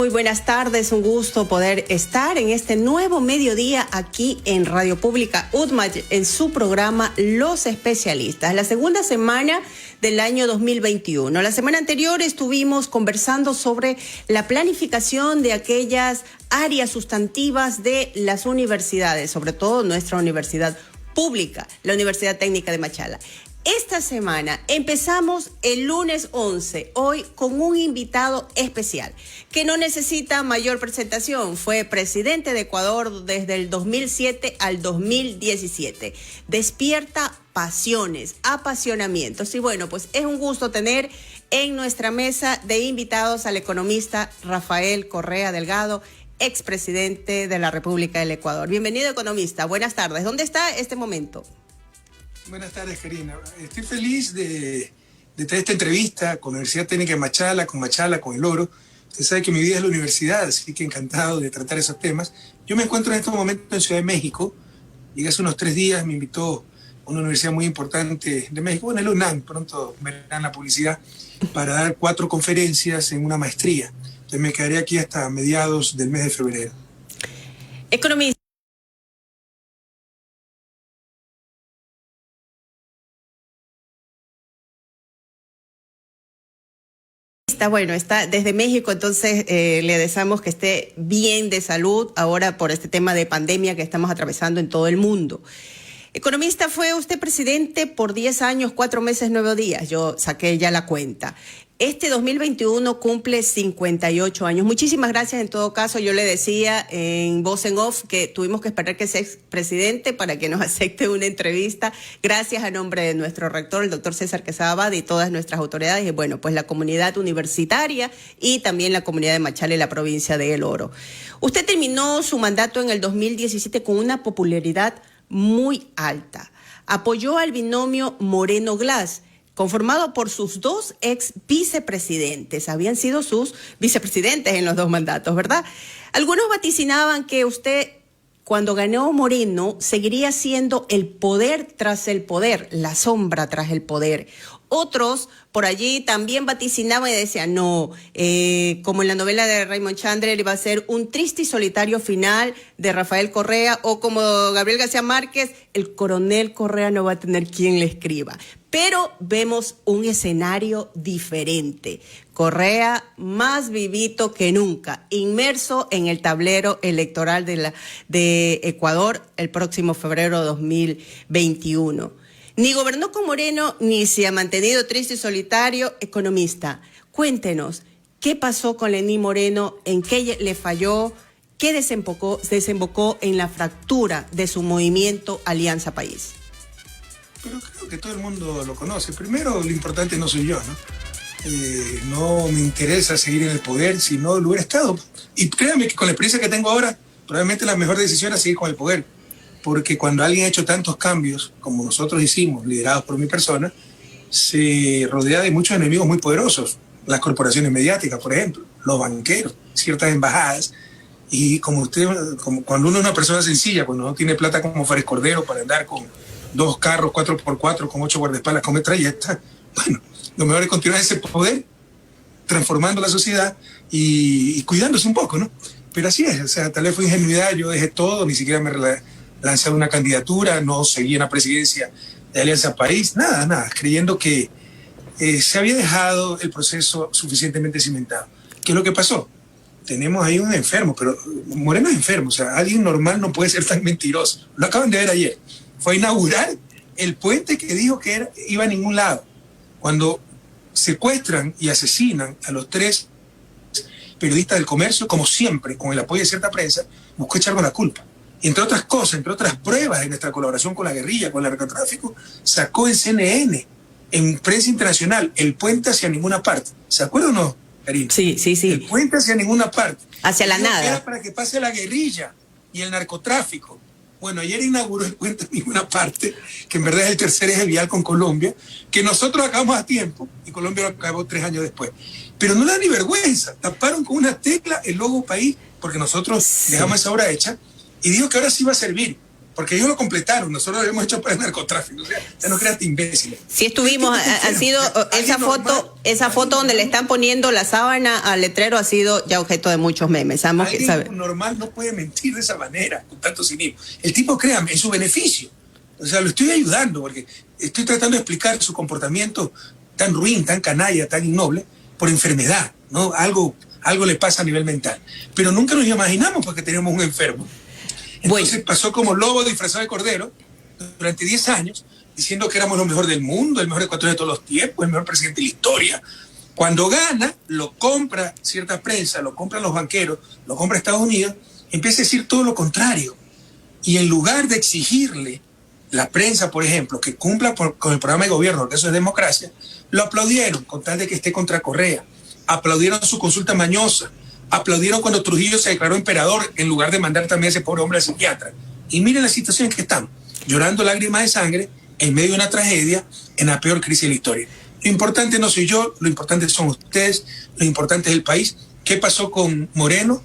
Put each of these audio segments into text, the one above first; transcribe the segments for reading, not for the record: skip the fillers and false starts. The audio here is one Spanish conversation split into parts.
Muy buenas tardes, un gusto poder estar en este nuevo mediodía aquí en Radio Pública UTMAY en su programa Los Especialistas, la segunda semana del año 2021. La semana anterior estuvimos conversando sobre la planificación de aquellas áreas sustantivas de las universidades, sobre todo nuestra universidad pública, la Universidad Técnica de Machala. Esta semana empezamos el lunes 11, hoy con un invitado especial que no necesita mayor presentación. Fue presidente de Ecuador desde el 2007 al 2017. Despierta pasiones, apasionamientos. Y bueno, pues es un gusto tener en nuestra mesa de invitados al economista Rafael Correa Delgado, expresidente de la República del Ecuador. Bienvenido, economista. Buenas tardes. ¿Dónde está este momento? Buenas tardes, Karina. Estoy feliz de tener esta entrevista con la Universidad Técnica de Machala, con El Oro. Usted sabe que mi vida es la universidad, así que encantado de tratar esos temas. Yo me encuentro en este momento en Ciudad de México. Llegué hace unos 3 días, me invitó a una universidad muy importante de México, bueno, el UNAM, pronto verán la publicidad, para dar 4 conferencias en una maestría. Entonces me quedaré aquí hasta mediados del mes de febrero. Economista. Bueno, está desde México, entonces le deseamos que esté bien de salud ahora por este tema de pandemia que estamos atravesando en todo el mundo. Economista, fue usted presidente por 10 años, 4 meses, 9 días. Yo saqué ya la cuenta. Este 2021 cumple 58 años. Muchísimas gracias en todo caso. Yo le decía en voz en off que tuvimos que esperar que sea presidente para que nos acepte una entrevista. Gracias a nombre de nuestro rector, el doctor César Quesada Abad, y todas nuestras autoridades. Y bueno, pues la comunidad universitaria y también la comunidad de Machala y la provincia de El Oro. Usted terminó su mandato en el 2017 con una popularidad muy alta. Apoyó al binomio Moreno-Glass, conformado por sus 2 ex vicepresidentes. Habían sido sus vicepresidentes en los 2 mandatos, ¿verdad? Algunos vaticinaban que usted, cuando ganó Moreno, seguiría siendo el poder tras el poder, la sombra tras el poder. Otros por allí también vaticinaban y decían, no, como en la novela de Raymond Chandler, iba a ser un triste y solitario final de Rafael Correa, o como Gabriel García Márquez, el coronel Correa no va a tener quien le escriba. Pero vemos un escenario diferente. Correa más vivito que nunca, inmerso en el tablero electoral de Ecuador el próximo febrero de 2021. Ni gobernó con Moreno, ni se ha mantenido triste y solitario. Economista, cuéntenos, ¿qué pasó con Lenín Moreno? ¿En qué le falló? ¿Qué desembocó en la fractura de su movimiento Alianza País? Pero creo que todo el mundo lo conoce. Primero, lo importante no soy yo, ¿no? No me interesa seguir en el poder, sino lo hubiera estado. Y créanme que con la experiencia que tengo ahora, probablemente la mejor decisión es seguir con el poder. Porque cuando alguien ha hecho tantos cambios, como nosotros hicimos, liderados por mi persona, se rodea de muchos enemigos muy poderosos. Las corporaciones mediáticas, por ejemplo, los banqueros, ciertas embajadas. Y como cuando uno es una persona sencilla, cuando no tiene plata como Fares Cordero para andar con 2 carros 4x4 con 8 guardaespaldas con metralletas, bueno, lo mejor es continuar ese poder, transformando la sociedad y cuidándose un poco, ¿no? Pero así es, o sea, tal vez fue ingenuidad, yo dejé todo, ni siquiera me lancé a una candidatura, no seguí en la presidencia de Alianza País, nada, creyendo que se había dejado el proceso suficientemente cimentado. ¿Qué es lo que pasó? Tenemos ahí un enfermo, pero Moreno es enfermo, o sea, alguien normal no puede ser tan mentiroso. Lo acaban de ver ayer. Fue a inaugurar el puente que dijo que iba a ningún lado. Cuando secuestran y asesinan a los 3 periodistas del comercio, como siempre, con el apoyo de cierta prensa, buscó echarnos la culpa. Entre otras cosas, entre otras pruebas de nuestra colaboración con la guerrilla, con el narcotráfico, sacó en CNN, en prensa internacional, el puente hacia ninguna parte. ¿Se acuerdan o no, Karina? Sí. El puente hacia ninguna parte. Hacia la nada. Era para que pase la guerrilla y el narcotráfico. Bueno, ayer inauguró el puente en ninguna parte, que en verdad es el tercer eje vial con Colombia, que nosotros acabamos a tiempo y Colombia lo acabó 3 años después. Pero no le da ni vergüenza. Taparon con una tecla el logo país, porque nosotros dejamos esa obra hecha, y dijo que ahora sí va a servir porque ellos lo completaron, nosotros lo habíamos hecho para el narcotráfico, o sea, ya no créate imbéciles. Sí estuvimos, ha sido esa foto donde le están poniendo la sábana al letrero ha sido ya objeto de muchos memes. Alguien normal no puede mentir de esa manera, con tanto cinismo. El tipo, créame, en su beneficio. O sea, lo estoy ayudando porque estoy tratando de explicar su comportamiento tan ruin, tan canalla, tan innoble, por enfermedad, ¿no? Algo le pasa a nivel mental. Pero nunca nos imaginamos porque teníamos un enfermo. Entonces pasó como lobo disfrazado de cordero durante 10 años, diciendo que éramos lo mejor del mundo, el mejor ecuatoriano de todos los tiempos, el mejor presidente de la historia. Cuando gana, lo compra cierta prensa, lo compran los banqueros, lo compra Estados Unidos, empieza a decir todo lo contrario. Y en lugar de exigirle la prensa, por ejemplo, que cumpla con el programa de gobierno, que eso es democracia, lo aplaudieron con tal de que esté contra Correa. Aplaudieron su consulta mañosa. Aplaudieron cuando Trujillo se declaró emperador en lugar de mandar también a ese pobre hombre al psiquiatra. Y miren la situación en que están, llorando lágrimas de sangre en medio de una tragedia, en la peor crisis de la historia. Lo importante no soy yo, lo importante son ustedes, lo importante es el país. ¿Qué pasó con Moreno?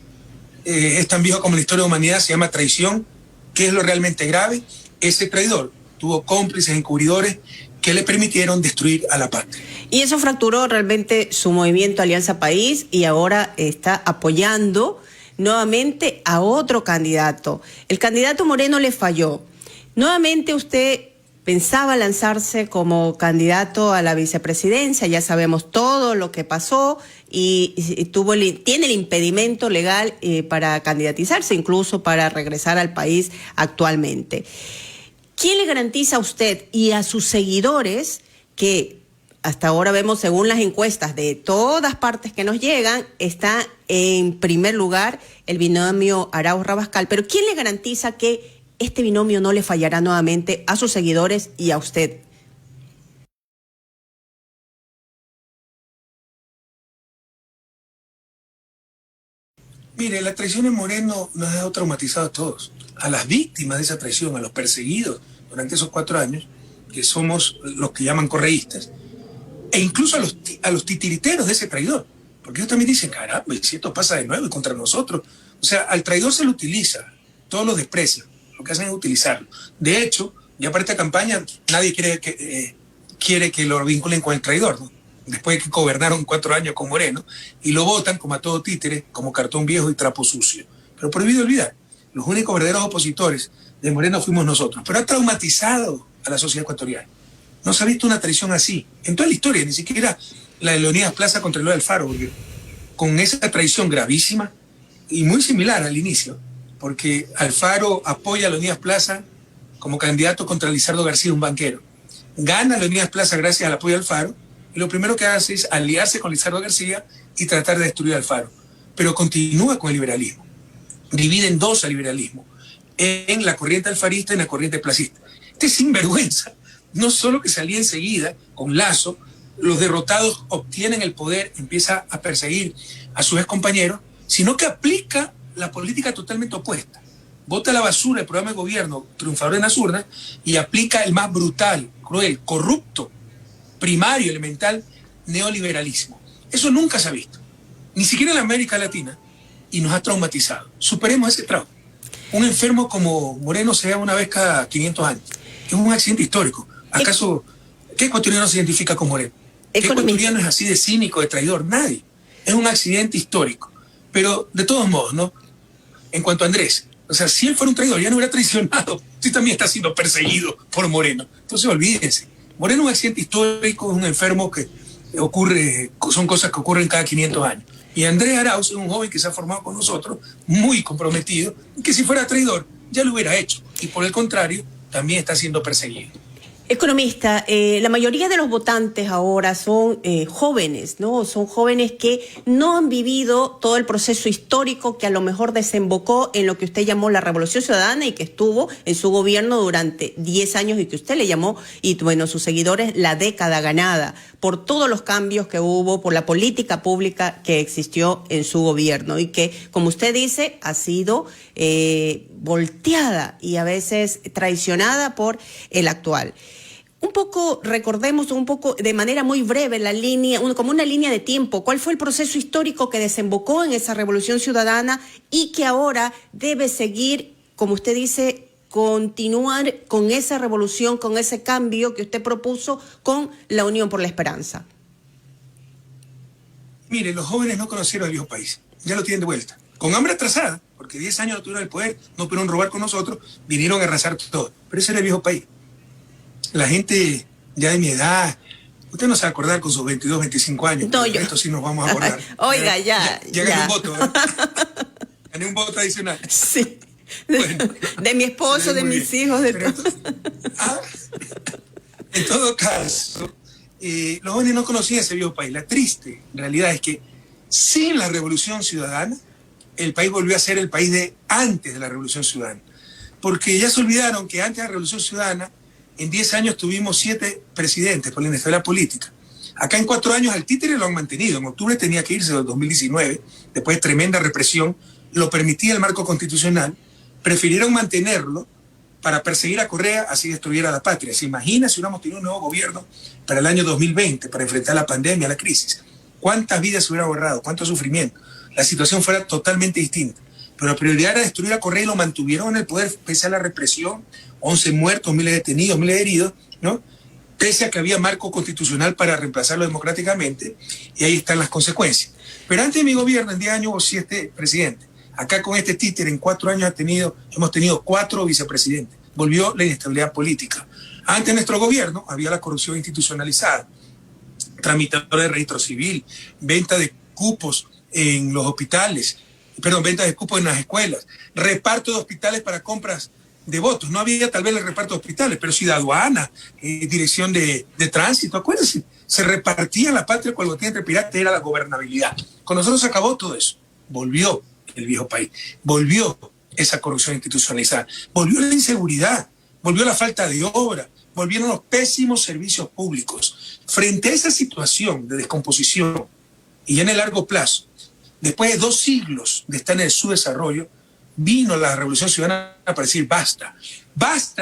Es tan viejo como la historia de la humanidad, se llama traición. ¿Qué es lo realmente grave? Ese traidor tuvo cómplices, encubridores que le permitieron destruir a la patria. Y eso fracturó realmente su movimiento Alianza País y ahora está apoyando nuevamente a otro candidato. El candidato Moreno le falló. Nuevamente usted pensaba lanzarse como candidato a la vicepresidencia, ya sabemos todo lo que pasó y tiene el impedimento legal para candidatizarse, incluso para regresar al país actualmente. ¿Quién le garantiza a usted y a sus seguidores que hasta ahora vemos, según las encuestas de todas partes que nos llegan, está en primer lugar el binomio Arauz-Rabascal, pero quién le garantiza que este binomio no le fallará nuevamente a sus seguidores y a usted? Mire, la traición en Moreno nos ha traumatizado a todos, a las víctimas de esa traición, a los perseguidos durante esos 4 años, que somos los que llaman correístas, e incluso a los titiriteros de ese traidor, porque ellos también dicen, caramba, si esto pasa de nuevo y contra nosotros. O sea, al traidor se lo utiliza, todos lo desprecian, lo que hacen es utilizarlo. De hecho, ya para esta campaña nadie quiere que lo vinculen con el traidor, ¿no? Después de que gobernaron 4 años con Moreno, y lo votan como a todo títere, como cartón viejo y trapo sucio. Pero prohibido olvidar, los únicos verdaderos opositores de Moreno fuimos nosotros. Pero ha traumatizado a la sociedad ecuatoriana. No se ha visto una traición así, en toda la historia, ni siquiera la de Leonidas Plaza contra Eloy Alfaro, porque con esa traición gravísima y muy similar al inicio, porque Alfaro apoya a Leonidas Plaza como candidato contra Lizardo García, un banquero. Gana Leonidas Plaza gracias al apoyo de Alfaro, y lo primero que hace es aliarse con Lizardo García y tratar de destruir a Alfaro. Pero continúa con el liberalismo. Divide en dos al liberalismo, en la corriente alfarista y en la corriente placista. Este sinvergüenza, no solo que se alía enseguida con Lazo, los derrotados obtienen el poder, empieza a perseguir a sus excompañeros, sino que aplica la política totalmente opuesta. Bota a la basura el programa de gobierno triunfador en las urnas y aplica el más brutal, cruel, corrupto, primario, elemental, neoliberalismo. Eso nunca se ha visto, ni siquiera en la América Latina, y nos ha traumatizado. Superemos ese trauma. Un enfermo como Moreno se da una vez cada 500 años. Es un accidente histórico. ¿Acaso qué ecuatoriano se identifica con Moreno? ¿Qué ecuatoriano es así de cínico, de traidor? Nadie. Es un accidente histórico. Pero de todos modos, ¿no? En cuanto a Andrés, o sea, si él fuera un traidor, ya no hubiera traicionado. Usted también está siendo perseguido por Moreno. Entonces olvídense. Moreno es un accidente histórico, es un enfermo que ocurre, son cosas que ocurren cada 500 años. Y Andrés Arauz es un joven que se ha formado con nosotros, muy comprometido, y que si fuera traidor ya lo hubiera hecho. Y por el contrario, también está siendo perseguido. Economista, la mayoría de los votantes ahora son jóvenes, ¿no? Son jóvenes que no han vivido todo el proceso histórico que a lo mejor desembocó en lo que usted llamó la Revolución Ciudadana y que estuvo en su gobierno durante 10 años y que usted le llamó, y bueno, sus seguidores, la década ganada, por todos los cambios que hubo, por la política pública que existió en su gobierno y que, como usted dice, ha sido volteada y a veces traicionada por el actual. Un poco, recordemos un poco de manera muy breve la línea, como una línea de tiempo, cuál fue el proceso histórico que desembocó en esa Revolución Ciudadana y que ahora debe seguir, como usted dice, continuar con esa revolución, con ese cambio que usted propuso con la Unión por la Esperanza? Mire, los jóvenes no conocieron el viejo país, ya lo tienen de vuelta. Con hambre atrasada, porque 10 años no tuvieron el poder, no pudieron robar con nosotros, vinieron a arrasar todo. Pero ese era el viejo país. La gente ya de mi edad, usted no se va a acordar con sus 22, 25 años. No, yo. Esto sí nos vamos a acordar. Oiga, ya. Gané un voto, ¿verdad? Gané un voto adicional. Sí. Bueno, de mi esposo, de mis hijos, de pero, todo. En todo caso, los jóvenes no conocían ese viejo país. La triste realidad es que sin la Revolución Ciudadana, el país volvió a ser el país de antes de la Revolución Ciudadana. Porque ya se olvidaron que antes de la Revolución Ciudadana, en 10 años tuvimos 7 presidentes por la inestabilidad política. Acá en 4 años al títere lo han mantenido. En octubre tenía que irse en 2019, después de tremenda represión, lo permitía el marco constitucional, prefirieron mantenerlo para perseguir a Correa, así destruyera la patria. ¿Se imagina si hubiéramos tenido un nuevo gobierno para el año 2020, para enfrentar la pandemia, la crisis? ¿Cuántas vidas se hubiera borrado? ¿Cuánto sufrimiento? La situación fuera totalmente distinta. Pero la prioridad era destruir a Correa y lo mantuvieron en el poder pese a la represión, 11 muertos, miles de detenidos, miles de heridos, ¿no? Pese a que había marco constitucional para reemplazarlo democráticamente, y ahí están las consecuencias. Pero antes de mi gobierno, en 10 años hubo 7 presidentes. Acá con este títere, en 4 años hemos tenido 4 vicepresidentes. Volvió la inestabilidad política. Antes de nuestro gobierno había la corrupción institucionalizada, tramitadores de registro civil, venta de cupos en los hospitales, venta de cupos en las escuelas, reparto de hospitales para compras de votos. No había tal vez el reparto de hospitales, pero sí de aduana, dirección de tránsito. Acuérdense, se repartía la patria cuando tenía entre piratas, era la gobernabilidad. Con nosotros se acabó todo eso. Volvió el viejo país, volvió esa corrupción institucionalizada, volvió la inseguridad, volvió la falta de obra, volvieron los pésimos servicios públicos. Frente a esa situación de descomposición y ya en el largo plazo, después de 2 siglos de estar en el subdesarrollo, vino la Revolución Ciudadana para decir basta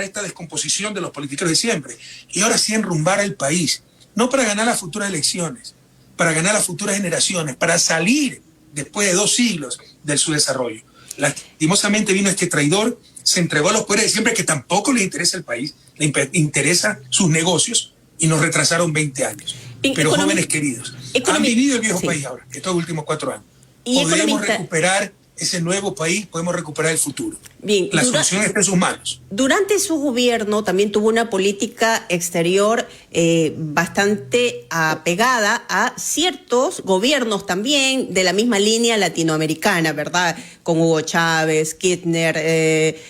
esta descomposición de los politiqueros de siempre, y ahora sí enrumbar el país, no para ganar las futuras elecciones, para ganar las futuras generaciones, para salir después de 2 siglos del subdesarrollo. Lastimosamente vino este traidor, se entregó a los poderes de siempre, que tampoco le interesa el país, le interesa sus negocios, y nos retrasaron 20 años. Pero jóvenes queridos, han vivido el viejo país ahora, estos últimos 4 años. Podemos recuperar ese nuevo país, podemos recuperar el futuro. Bien, la solución está en sus manos. Durante su gobierno también tuvo una política exterior bastante apegada a ciertos gobiernos también de la misma línea latinoamericana, ¿verdad? Con Hugo Chávez, Kirchner,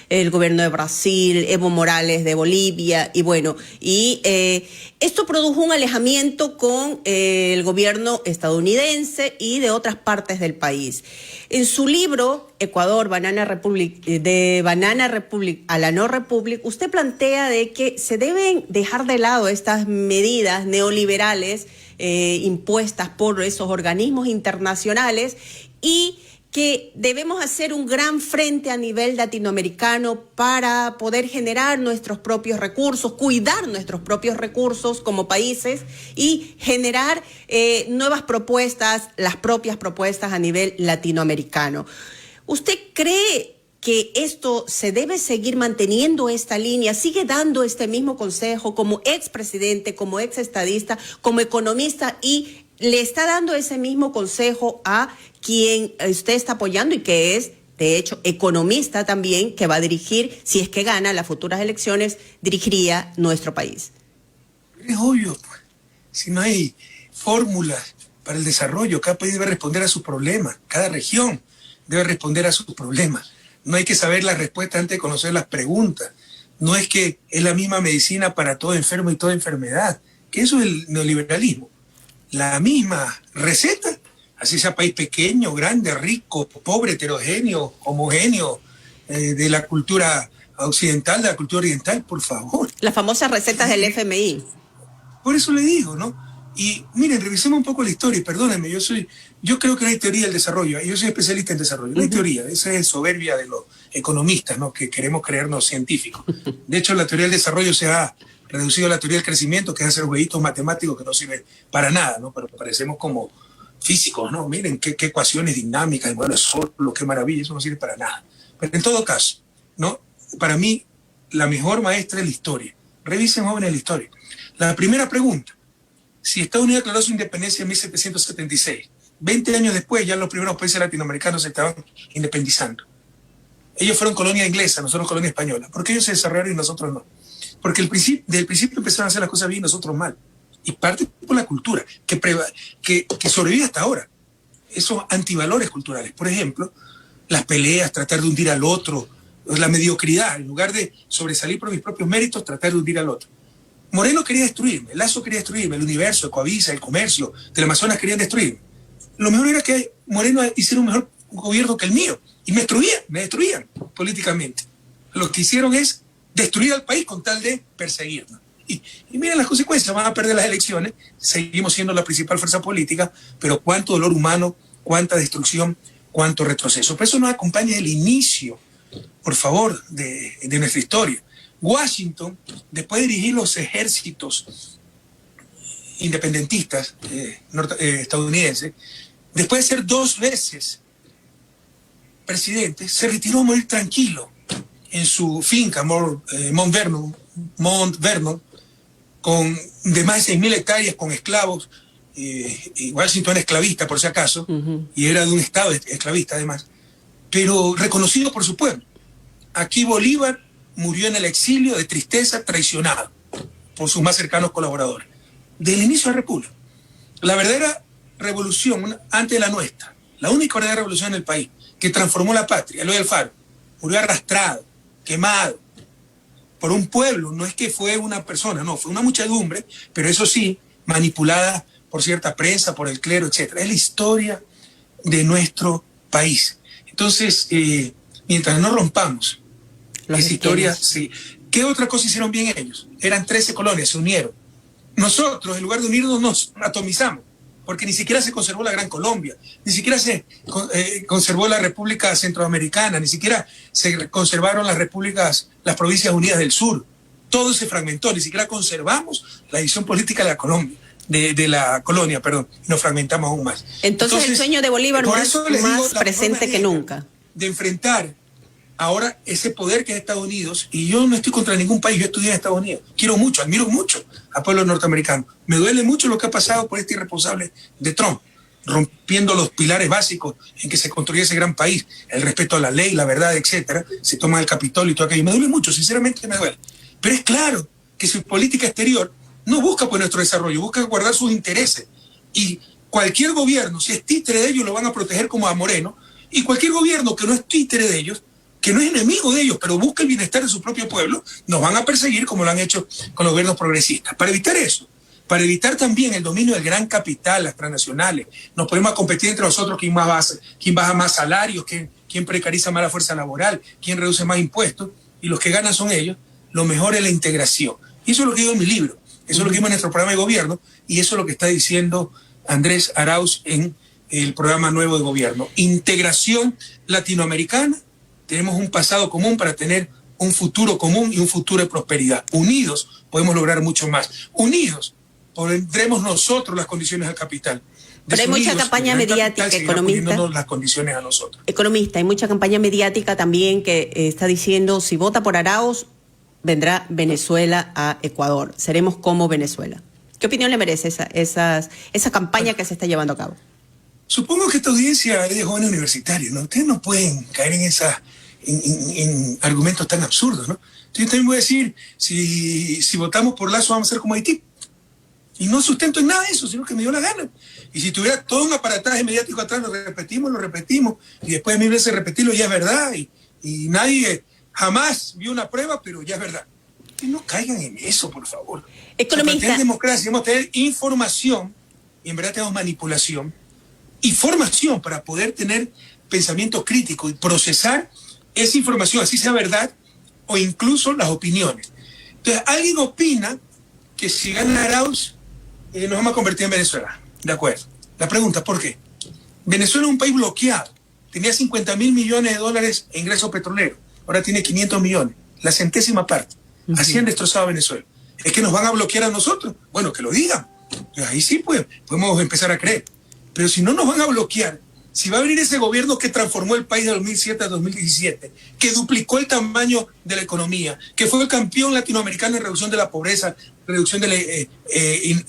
el gobierno de Brasil, Evo Morales de Bolivia, y bueno, esto produjo un alejamiento con el gobierno estadounidense y de otras partes del país. En su libro, Ecuador, Banana Republic, de Banana Republic a la No Republic, usted plantea de que se deben dejar de lado estas medidas neoliberales impuestas por esos organismos internacionales y que debemos hacer un gran frente a nivel latinoamericano para poder generar nuestros propios recursos, cuidar nuestros propios recursos como países y generar nuevas propuestas, las propias propuestas a nivel latinoamericano. ¿Usted cree que esto se debe seguir manteniendo esta línea? ¿Sigue dando este mismo consejo como expresidente, como exestadista, como economista, y le está dando ese mismo consejo a quien usted está apoyando y que es, de hecho, economista también, que va a dirigir, si es que gana las futuras elecciones, dirigiría nuestro país? Es obvio, pues. Si no hay fórmulas para el desarrollo, cada país debe responder a sus problemas, cada región debe responder a sus problemas. No hay que saber las respuestas antes de conocer las preguntas. No es que es la misma medicina para todo enfermo y toda enfermedad, que eso es el neoliberalismo. La misma receta, así sea país pequeño, grande, rico, pobre, heterogéneo, homogéneo, de la cultura occidental, de la cultura oriental, por favor. Las famosas recetas del FMI. Por eso le digo, ¿no? Y miren, revisemos un poco la historia, y perdónenme, yo creo que no hay teoría del desarrollo, yo soy especialista en desarrollo, no hay teoría, esa es soberbia de los economistas, ¿no? Que queremos creernos científicos. De hecho, la teoría del desarrollo se ha reducido a la teoría del crecimiento, que es hacer jueguitos matemáticos que no sirven para nada, ¿no? Pero parecemos como físicos, ¿no? Miren qué ecuaciones dinámicas, bueno, solo, qué maravilla, eso no sirve para nada. Pero en todo caso, ¿no? Para mí, la mejor maestra de la historia. Revisen, jóvenes, la historia. La primera pregunta: si Estados Unidos declaró su independencia en 1776, 20 años después ya los primeros países latinoamericanos se estaban independizando. Ellos fueron colonia inglesa, nosotros colonia española. ¿Por qué ellos se desarrollaron y nosotros no? Porque desde el principio empezaron a hacer las cosas bien y nosotros mal. Y parte por la cultura, que sobrevive hasta ahora. Esos antivalores culturales. Por ejemplo, las peleas, tratar de hundir al otro, la mediocridad. En lugar de sobresalir por mis propios méritos, tratar de hundir al otro. Moreno quería destruirme, Lazo quería destruirme, el universo, Ecoavisa, el comercio, Teleamazonas querían destruirme. Lo mejor era que Moreno hiciera un mejor gobierno que el mío. Y me destruían políticamente. Lo que hicieron es destruir al país con tal de perseguirnos. Y miren las consecuencias, van a perder las elecciones, seguimos siendo la principal fuerza política, pero cuánto dolor humano, cuánta destrucción, cuánto retroceso. Por eso nos acompaña el inicio, por favor, de nuestra historia. Washington, después de dirigir los ejércitos independentistas estadounidenses, después de ser 2 veces presidente, se retiró a morir tranquilo en su finca Mount Vernon, con de más de 6.000 hectáreas, con esclavos. Washington era esclavista, por si acaso, y era de un estado esclavista además, pero reconocido por su pueblo. Aquí Bolívar murió en el exilio de tristeza, traicionado por sus más cercanos colaboradores. Desde el inicio de la República. La verdadera revolución antes de la nuestra, la única verdadera revolución en el país, que transformó la patria, Eloy Alfaro, murió arrastrado, quemado, por un pueblo. No es que fue una persona, no, fue una muchedumbre, pero eso sí, manipulada por cierta prensa, por el clero, etc. Es la historia de nuestro país. Entonces, mientras no rompamos esa historia, sí. ¿Qué otra cosa hicieron bien ellos? Eran 13 colonias, se unieron. Nosotros, en lugar de unirnos, nos atomizamos, porque ni siquiera se conservó la Gran Colombia, ni siquiera se conservó la República Centroamericana, ni siquiera se conservaron las Provincias Unidas del Sur. Todo se fragmentó, ni siquiera conservamos la división política de la Colombia. De la colonia, perdón, nos fragmentamos aún más. Entonces el sueño de Bolívar más presente que nunca. De enfrentar ahora ese poder que es Estados Unidos, y yo no estoy contra ningún país, yo estudié en Estados Unidos, quiero mucho, admiro mucho al pueblo norteamericano. Me duele mucho lo que ha pasado por este irresponsable de Trump, rompiendo los pilares básicos en que se construyó ese gran país, el respeto a la ley, la verdad, etcétera. Se toma el Capitolio y todo aquello. Me duele mucho, sinceramente me duele. Pero es claro que su política exterior no busca por nuestro desarrollo, busca guardar sus intereses. Y cualquier gobierno, si es títere de ellos, lo van a proteger como a Moreno. Y cualquier gobierno que no es títere de ellos, que no es enemigo de ellos, pero busca el bienestar de su propio pueblo, nos van a perseguir como lo han hecho con los gobiernos progresistas. Para evitar eso, para evitar también el dominio del gran capital, las transnacionales, nos ponemos a competir entre nosotros quién baja más salarios, quién precariza más la fuerza laboral, quién reduce más impuestos, y los que ganan son ellos. Lo mejor es la integración. Y eso es lo que digo en mi libro, eso es lo que digo en nuestro programa de gobierno, y eso es lo que está diciendo Andrés Arauz en el programa nuevo de gobierno. Integración latinoamericana. Tenemos un pasado común para tener un futuro común y un futuro de prosperidad. Unidos podemos lograr mucho más. Unidos pondremos nosotros las condiciones al capital. Pero hay mucha campaña mediática, economista. Las condiciones a nosotros. Economista, hay mucha campaña mediática también que está diciendo, si vota por Arauz, vendrá Venezuela a Ecuador. Seremos como Venezuela. ¿Qué opinión le merece esa campaña que se está llevando a cabo? Supongo que esta audiencia es de jóvenes universitarios, ¿no? Ustedes no pueden caer en argumentos tan absurdos, ¿no? Yo también voy a decir, si votamos por Lazo vamos a ser como Haití. Y no sustento en nada eso, sino que me dio la gana. Y si tuviera todo un aparataje mediático atrás, lo repetimos, y después de 1000 veces repetirlo ya es verdad, y nadie jamás vio una prueba, pero ya es verdad. Que no caigan en eso, por favor. Economista. Para tener democracia, debemos tener información, y en verdad tenemos manipulación, y formación para poder tener pensamiento crítico y procesar esa información, así sea verdad, o incluso las opiniones. Entonces, alguien opina que si gana Arauz, nos vamos a convertir en Venezuela. De acuerdo. La pregunta, ¿por qué? Venezuela es un país bloqueado. Tenía $50.000 millones de ingresos petroleros. Ahora tiene 500 millones. La centésima parte. Así han destrozado a Venezuela. ¿Es que nos van a bloquear a nosotros? Bueno, que lo digan. Ahí sí, pues, podemos empezar a creer. Pero si no nos van a bloquear, Si va a venir ese gobierno que transformó el país de 2007 a 2017, que duplicó el tamaño de la economía, que fue el campeón latinoamericano en reducción de la pobreza, reducción de la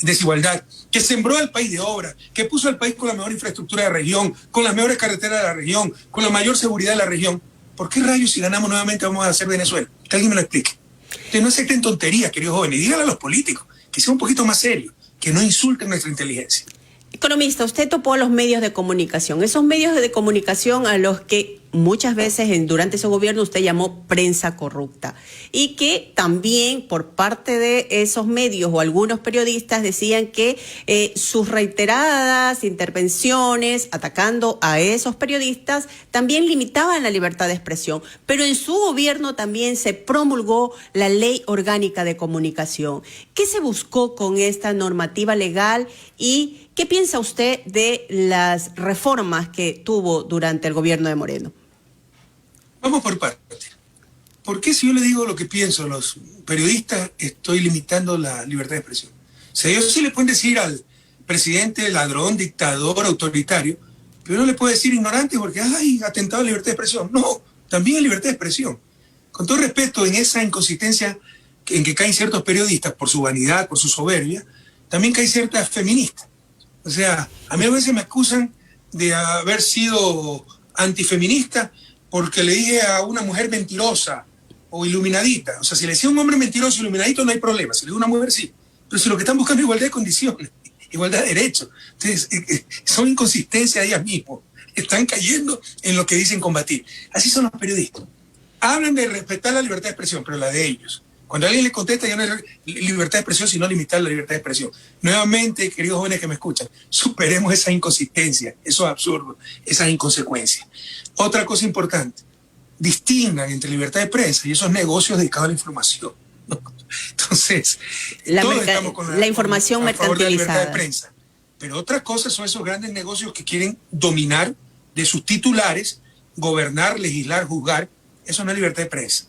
desigualdad, que sembró al país de obra, que puso al país con la mejor infraestructura de la región, con las mejores carreteras de la región, con la mayor seguridad de la región, ¿por qué rayos si ganamos nuevamente vamos a hacer Venezuela? Que alguien me lo explique. Entonces no acepten tonterías, queridos jóvenes, y díganle a los políticos que sean un poquito más serios, que no insulten nuestra inteligencia. Economista, usted topó a los medios de comunicación, esos medios de comunicación a los que muchas veces durante su gobierno usted llamó prensa corrupta y que también por parte de esos medios o algunos periodistas decían que sus reiteradas intervenciones atacando a esos periodistas también limitaban la libertad de expresión, pero en su gobierno también se promulgó la Ley Orgánica de Comunicación. ¿Qué se buscó con esta normativa legal y qué piensa usted de las reformas que tuvo durante el gobierno de Moreno? Vamos por partes. ¿Por qué si yo le digo lo que pienso a los periodistas estoy limitando la libertad de expresión? O sea, ellos sí le pueden decir al presidente ladrón, dictador, autoritario, pero no le puede decir ignorante porque ¡ay, atentado a la libertad de expresión! No, también es libertad de expresión. Con todo respeto, en esa inconsistencia en que caen ciertos periodistas por su vanidad, por su soberbia, también caen ciertas feministas. O sea, a mí a veces me acusan de haber sido antifeminista porque le dije a una mujer mentirosa o iluminadita. O sea, si le decía a un hombre mentiroso o iluminadito no hay problema, si le digo a una mujer sí. Pero si lo que están buscando es igualdad de condiciones, igualdad de derechos. Entonces, son inconsistencias ellas mismas. Están cayendo en lo que dicen combatir. Así son los periodistas. Hablan de respetar la libertad de expresión, pero la de ellos. Cuando alguien le contesta ya no es libertad de expresión, sino limitar la libertad de expresión. Nuevamente, queridos jóvenes que me escuchan, superemos esa inconsistencia, esos absurdos, esas inconsecuencias. Otra cosa importante, distingan entre libertad de prensa y esos negocios dedicados a la información. Entonces, todos estamos con la información a favor de la libertad mercantilizada. de prensa. Pero otra cosa son esos grandes negocios que quieren dominar de sus titulares, gobernar, legislar, juzgar. Eso no es libertad de prensa.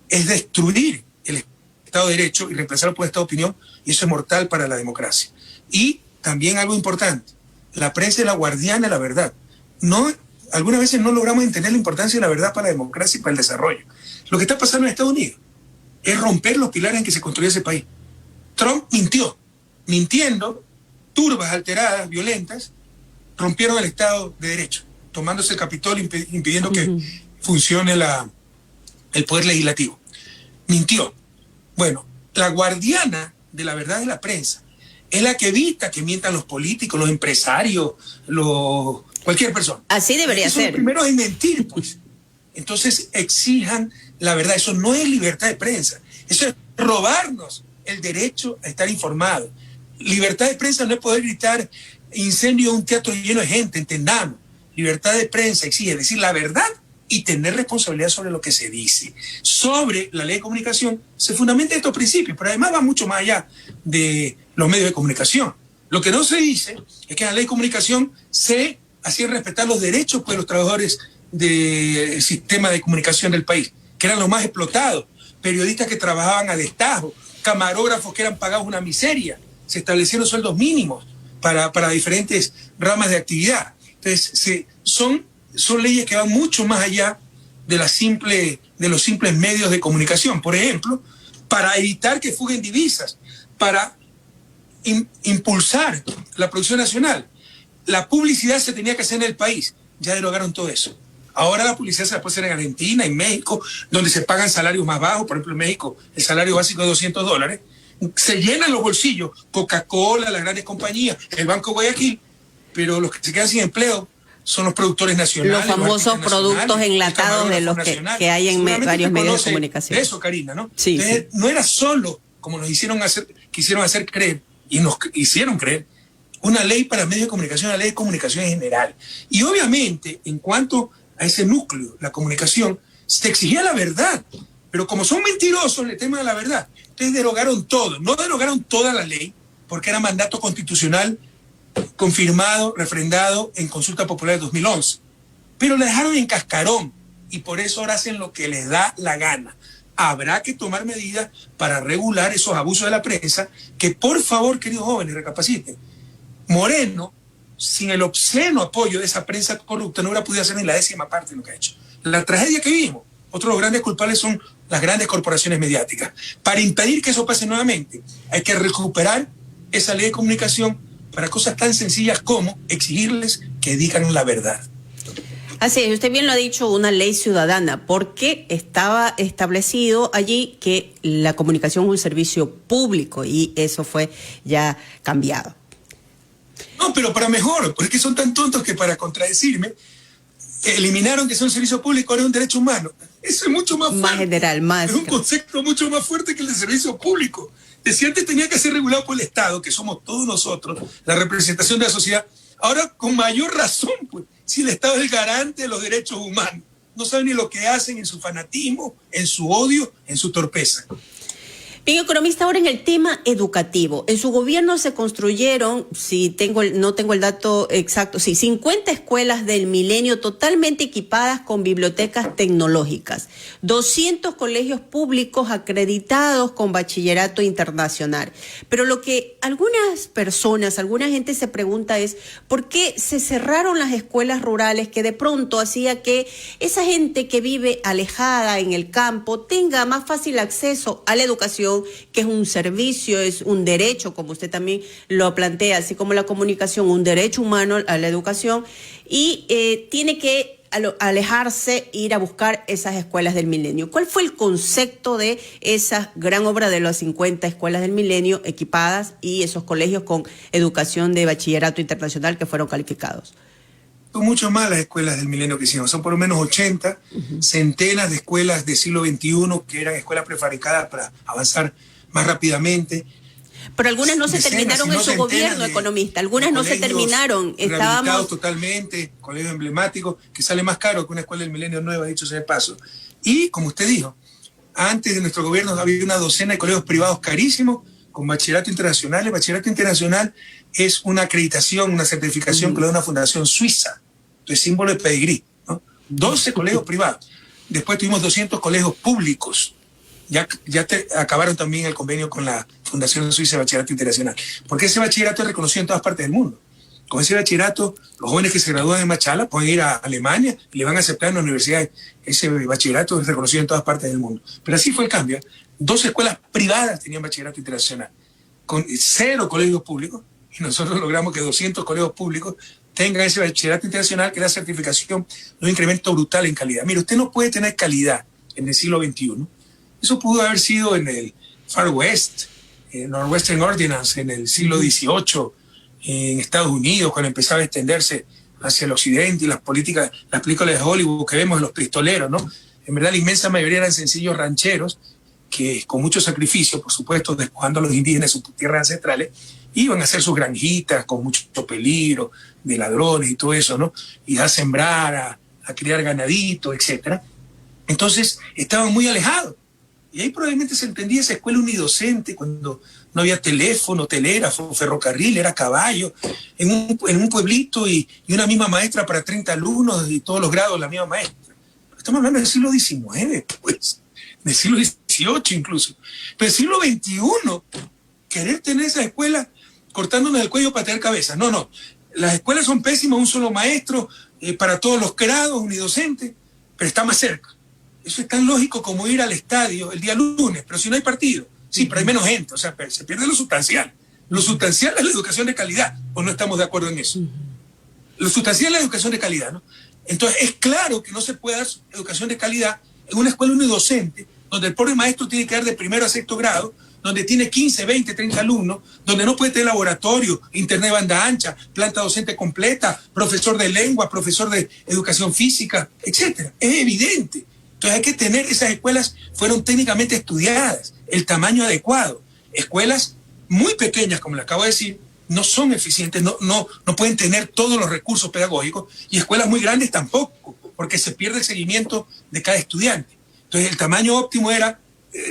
Es destruir el Estado de Derecho y reemplazarlo por Estado de opinión, y eso es mortal para la democracia. Y también algo importante, la prensa es la guardiana de la verdad. Algunas veces no logramos entender la importancia de la verdad para la democracia y para el desarrollo. Lo que está pasando en Estados Unidos es romper los pilares en que se construyó ese país. Trump mintiendo, turbas alteradas, violentas, rompieron el Estado de Derecho, tomándose el Capitolio, impidiendo que funcione el poder legislativo. Mintió. Bueno, la guardiana de la verdad de la prensa es la que evita que mientan los políticos, los empresarios, cualquier persona. Así debería ser. Los primeros en mentir, pues. Entonces exijan la verdad. Eso no es libertad de prensa. Eso es robarnos el derecho a estar informado. Libertad de prensa no es poder gritar incendio en un teatro lleno de gente, entendamos. Libertad de prensa exige decir la verdad y tener responsabilidad sobre lo que se dice. Sobre la ley de comunicación se fundamenta estos principios, pero además va mucho más allá de los medios de comunicación. Lo que no se dice es que en la ley de comunicación se hacían respetar los derechos de los trabajadores del sistema de comunicación del país, que eran los más explotados, periodistas que trabajaban a destajo, camarógrafos que eran pagados una miseria, se establecieron sueldos mínimos para diferentes ramas de actividad. Entonces, son leyes que van mucho más allá de los simples medios de comunicación. Por ejemplo, para evitar que fuguen divisas, para impulsar la producción nacional. La publicidad se tenía que hacer en el país. Ya derogaron todo eso. Ahora la publicidad se la puede hacer en Argentina, en México, donde se pagan salarios más bajos. Por ejemplo, en México el salario básico es $200. Se llenan los bolsillos. Coca-Cola, las grandes compañías, el Banco Guayaquil, pero los que se quedan sin empleo son los productores nacionales. Los famosos productos enlatados de los que hay en varios medios de comunicación. Eso, Karina, ¿no? Sí, entonces, sí. No era solo, como nos quisieron hacer creer, y nos hicieron creer, una ley para medios de comunicación, una ley de comunicación en general. Y obviamente, en cuanto a ese núcleo, la comunicación, se exigía la verdad. Pero como son mentirosos en el tema de la verdad, entonces derogaron todo. No derogaron toda la ley, porque era mandato constitucional confirmado, refrendado en consulta popular de 2011. Pero la dejaron en cascarón y por eso ahora hacen lo que les da la gana. Habrá que tomar medidas para regular esos abusos de la prensa, que por favor, queridos jóvenes, recapaciten. Moreno sin el obsceno apoyo de esa prensa corrupta, no hubiera podido hacer ni la 10ª parte de lo que ha hecho. La tragedia que vimos, otros de los grandes culpables son las grandes corporaciones mediáticas. Para impedir que eso pase nuevamente, hay que recuperar esa ley de comunicación para cosas tan sencillas como exigirles que digan la verdad. Así es, usted bien lo ha dicho, una ley ciudadana, porque estaba establecido allí que la comunicación es un servicio público y eso fue ya cambiado. No, pero para mejor, porque son tan tontos que para contradecirme, eliminaron que sea un servicio público, ahora es un derecho humano. Eso es mucho más fuerte. Más general, más. Es un concepto mucho más fuerte que el de servicio público. Decía antes tenía que ser regulado por el Estado, que somos todos nosotros, la representación de la sociedad. Ahora, con mayor razón, pues, si el Estado es el garante de los derechos humanos, no saben ni lo que hacen en su fanatismo, en su odio, en su torpeza. Bien, economista, ahora en el tema educativo. En su gobierno se construyeron, no tengo el dato exacto, 50 escuelas del milenio totalmente equipadas con bibliotecas tecnológicas, 200 colegios públicos acreditados con bachillerato internacional. Pero lo que alguna gente se pregunta es, ¿por qué se cerraron las escuelas rurales que de pronto hacía que esa gente que vive alejada en el campo tenga más fácil acceso a la educación, que es un servicio, es un derecho, como usted también lo plantea, así como la comunicación, un derecho humano a la educación, y tiene que alejarse, ir a buscar esas escuelas del milenio? ¿Cuál fue el concepto de esa gran obra de las 50 escuelas del milenio equipadas y esos colegios con educación de bachillerato internacional que fueron calificados? Son mucho más las escuelas del milenio que hicimos, son por lo menos 80, centenas de escuelas del siglo XXI que eran escuelas prefabricadas para avanzar más rápidamente. Pero algunas no se terminaron en su gobierno, economista. Algunas no se terminaron. Estábamos totalmente, colegios emblemáticos, que sale más caro que una escuela del milenio nueva, dicho sea de paso. Y, como usted dijo, antes de nuestro gobierno había una docena de colegios privados carísimos, con bachillerato internacional. El bachillerato internacional es una acreditación, una certificación que le da una fundación suiza. Entonces, símbolo de pedigrí, ¿no? 12 colegios privados. Después tuvimos 200 colegios públicos. Ya acabaron también el convenio con la Fundación Suiza de Bachillerato Internacional. Porque ese bachillerato es reconocido en todas partes del mundo. Con ese bachillerato, los jóvenes que se gradúan en Machala pueden ir a Alemania y le van a aceptar en la universidad. Ese bachillerato es reconocido en todas partes del mundo. Pero así fue el cambio. 12 escuelas privadas tenían bachillerato internacional, con 0 colegios públicos, y nosotros logramos que 200 colegios públicos tengan ese bachillerato internacional, que da certificación de un incremento brutal en calidad. Mire, usted no puede tener calidad en el siglo XXI. Eso pudo haber sido en el Far West, en Northwestern Ordinance, en el siglo XVIII, en Estados Unidos, cuando empezaba a extenderse hacia el occidente, y las películas de Hollywood que vemos de los pistoleros, ¿no? En verdad, la inmensa mayoría eran sencillos rancheros que, con mucho sacrificio, por supuesto, despojando a los indígenas de sus tierras ancestrales, iban a hacer sus granjitas con mucho peligro de ladrones y todo eso, ¿no? Y a sembrar, a criar ganadito, etc. Entonces, estaban muy alejados. Y ahí probablemente se entendía esa escuela unidocente cuando no había teléfono, telégrafo, ferrocarril, era caballo, en un pueblito y una misma maestra para 30 alumnos y todos los grados la misma maestra. Estamos hablando del siglo XIX, pues, del siglo XVIII incluso. Pero el siglo XXI, querer tener esa escuela cortándonos el cuello para tener cabeza. No. Las escuelas son pésimas, un solo maestro para todos los grados, unidocente, pero está más cerca. Eso es tan lógico como ir al estadio el día lunes, pero si no hay partido. Sí, pero hay menos gente, o sea, se pierde lo sustancial. Lo sustancial es la educación de calidad, o no estamos de acuerdo en eso. Lo sustancial es la educación de calidad, ¿no? Entonces, es claro que no se puede dar educación de calidad en una escuela unidocente, donde el pobre maestro tiene que dar de primero a sexto grado, donde tiene 15, 20, 30 alumnos, donde no puede tener laboratorio, internet banda ancha, planta docente completa, profesor de lengua, profesor de educación física, etc. Es evidente. Entonces hay que tener, esas escuelas fueron técnicamente estudiadas, el tamaño adecuado. Escuelas muy pequeñas, como le acabo de decir, no son eficientes, no pueden tener todos los recursos pedagógicos, y escuelas muy grandes tampoco, porque se pierde el seguimiento de cada estudiante. Entonces el tamaño óptimo era,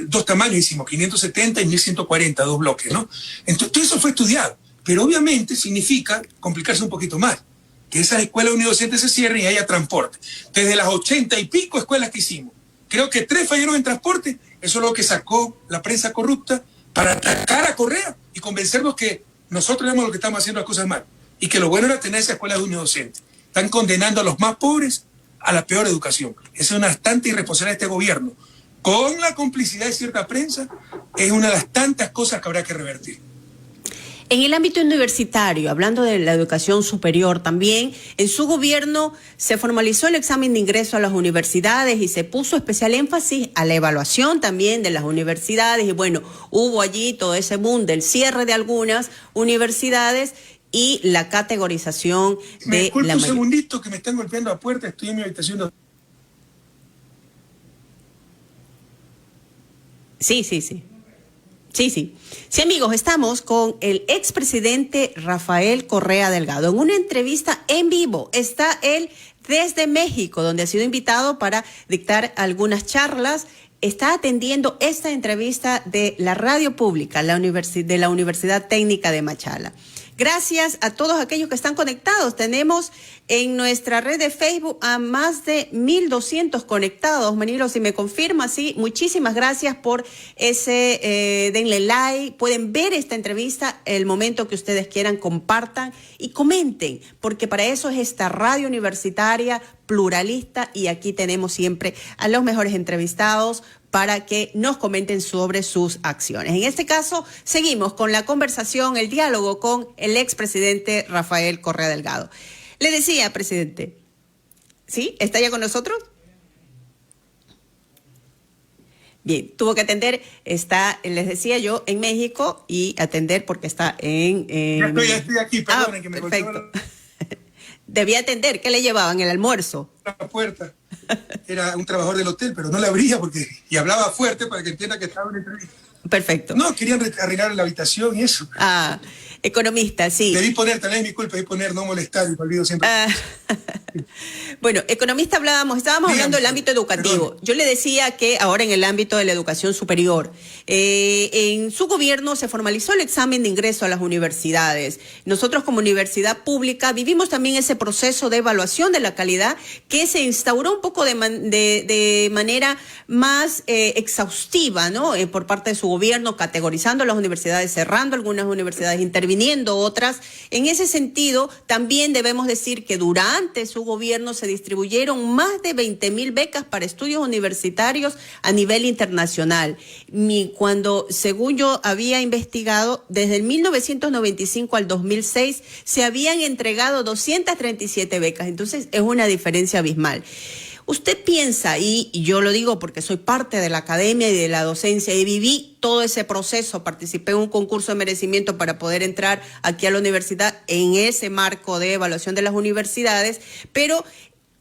2 tamaños hicimos, 570 y 1140, 2 bloques, ¿no? Entonces todo eso fue estudiado, pero obviamente significa complicarse un poquito más, que esas escuelas unidocentes se cierren y haya transporte. Desde las 80 y pico escuelas que hicimos, creo que 3 fallaron en transporte. Eso es lo que sacó la prensa corrupta para atacar a Correa y convencernos que nosotros éramos los que estamos haciendo las cosas mal. y que lo bueno era tener esa escuela de unidocente. Están condenando a los más pobres a la peor educación. Esa es una bastante irresponsabilidad de este gobierno. Con la complicidad de cierta prensa, es una de las tantas cosas que habrá que revertir. En el ámbito universitario, hablando de la educación superior también, en su gobierno se formalizó el examen de ingreso a las universidades y se puso especial énfasis a la evaluación también de las universidades. Y bueno, hubo allí todo ese boom del cierre de algunas universidades y la categorización Me de disculpe la un mayoría. segundito que me están golpeando la puerta, estoy en mi habitación. Sí. Sí, amigos, estamos con el expresidente Rafael Correa Delgado. En una entrevista en vivo está él desde México, donde ha sido invitado para dictar algunas charlas. Está atendiendo esta entrevista de la radio pública de la Universidad Técnica de Machala. Gracias a todos aquellos que están conectados. Tenemos en nuestra red de Facebook a más de 1,200 conectados. Manilo, si me confirma, sí, muchísimas gracias por ese, denle like. Pueden ver esta entrevista el momento que ustedes quieran, compartan y comenten, porque para eso es esta radio universitaria pluralista y aquí tenemos siempre a los mejores entrevistados para que nos comenten sobre sus acciones. En este caso, seguimos con la conversación, el diálogo con el expresidente Rafael Correa Delgado. Le decía, presidente, ¿sí? ¿Está ya con nosotros? Bien, tuvo que atender, está, les decía yo, en México y atender porque está en... Ya estoy aquí, perdonen que me perfecto. Debía atender, ¿qué le llevaban? ¿El almuerzo? La puerta. Era un trabajador del hotel, pero no le abría porque y hablaba fuerte para que entienda que estaba en entrevista. Perfecto. No, querían arreglar la habitación y eso. Ah, economista, sí. Debí poner, tal vez mi culpa, debí poner no molestar y me olvido siempre. Bueno, economista estábamos hablando del ámbito educativo. Perdón. Yo le decía que ahora en el ámbito de la educación superior, en su gobierno se formalizó el examen de ingreso a las universidades. Nosotros como universidad pública vivimos también ese proceso de evaluación de la calidad que se instauró un poco de manera más exhaustiva, ¿no? Por parte de su gobierno, categorizando las universidades, cerrando algunas universidades, interviniendo otras. En ese sentido, también debemos decir que durante su gobierno se distribuyeron más de 20,000 becas para estudios universitarios a nivel internacional. Cuando, según yo había investigado, desde el 1995 al 2006 se habían entregado 237 becas. Entonces, es una diferencia abismal. ¿Usted piensa, y yo lo digo porque soy parte de la academia y de la docencia y viví todo ese proceso, participé en un concurso de merecimiento para poder entrar aquí a la universidad en ese marco de evaluación de las universidades, pero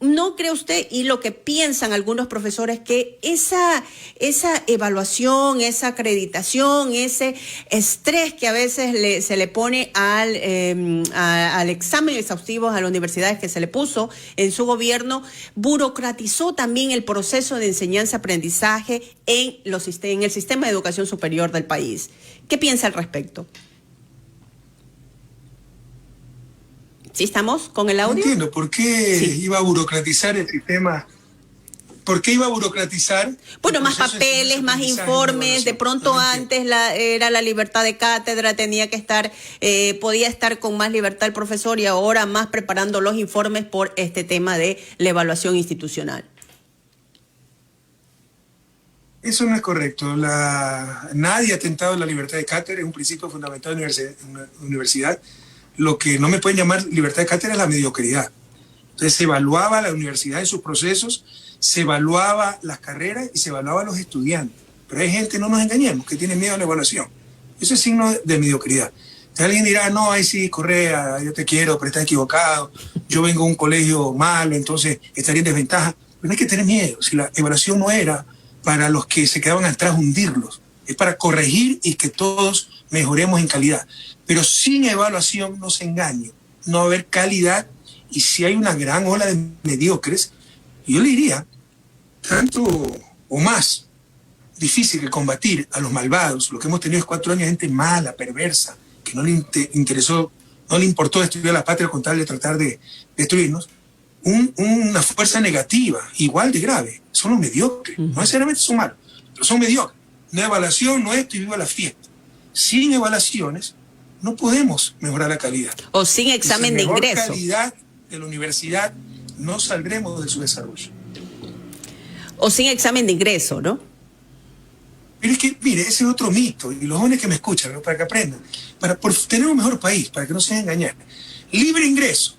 ¿no cree usted, y lo que piensan algunos profesores, que esa evaluación, esa acreditación, ese estrés que a veces se le pone al examen exhaustivo a las universidades que se le puso en su gobierno, burocratizó también el proceso de enseñanza-aprendizaje en el sistema de educación superior del país? ¿Qué piensa al respecto? ¿Sí estamos con el audio? No entiendo, ¿por qué iba a burocratizar el sistema? ¿Por qué iba a burocratizar? Bueno, más papeles, más informes, de pronto antes era la libertad de cátedra, tenía que estar, podía estar con más libertad el profesor y ahora más preparando los informes por este tema de la evaluación institucional. Eso no es correcto. Nadie ha atentado la libertad de cátedra, es un principio fundamental de una universidad. Lo que no me pueden llamar libertad de cátedra es la mediocridad. Entonces se evaluaba la universidad en sus procesos, se evaluaba las carreras y se evaluaba a los estudiantes. Pero hay gente, no nos engañemos, que tiene miedo a la evaluación. Eso es signo de mediocridad. Entonces alguien dirá, no, ahí sí, Correa, yo te quiero, pero estás equivocado. Yo vengo a un colegio malo, entonces estaría en desventaja. Pero no hay que tener miedo. Si la evaluación no era para los que se quedaban atrás hundirlos, es para corregir y que todos mejoremos en calidad. Pero sin evaluación, no se engañe, no va a haber calidad, y si hay una gran ola de mediocres, yo le diría, tanto o más difícil que combatir a los malvados. Lo que hemos tenido es 4 años de gente mala, perversa, que no le interesó, no le importó destruir a la patria con tal de tratar de destruirnos. Una fuerza negativa, igual de grave, son los mediocres. No necesariamente son malos, pero son mediocres. No evaluación, no esto y viva la fiesta. Sin evaluaciones no podemos mejorar la calidad. O sin examen de ingreso. La calidad de la universidad, no saldremos de su desarrollo. O sin examen de ingreso, ¿no? Pero es que, mire, ese es otro mito, y los jóvenes que me escuchan, ¿no? Para que aprendan, por tener un mejor país, para que no se dejen engañar. Libre ingreso.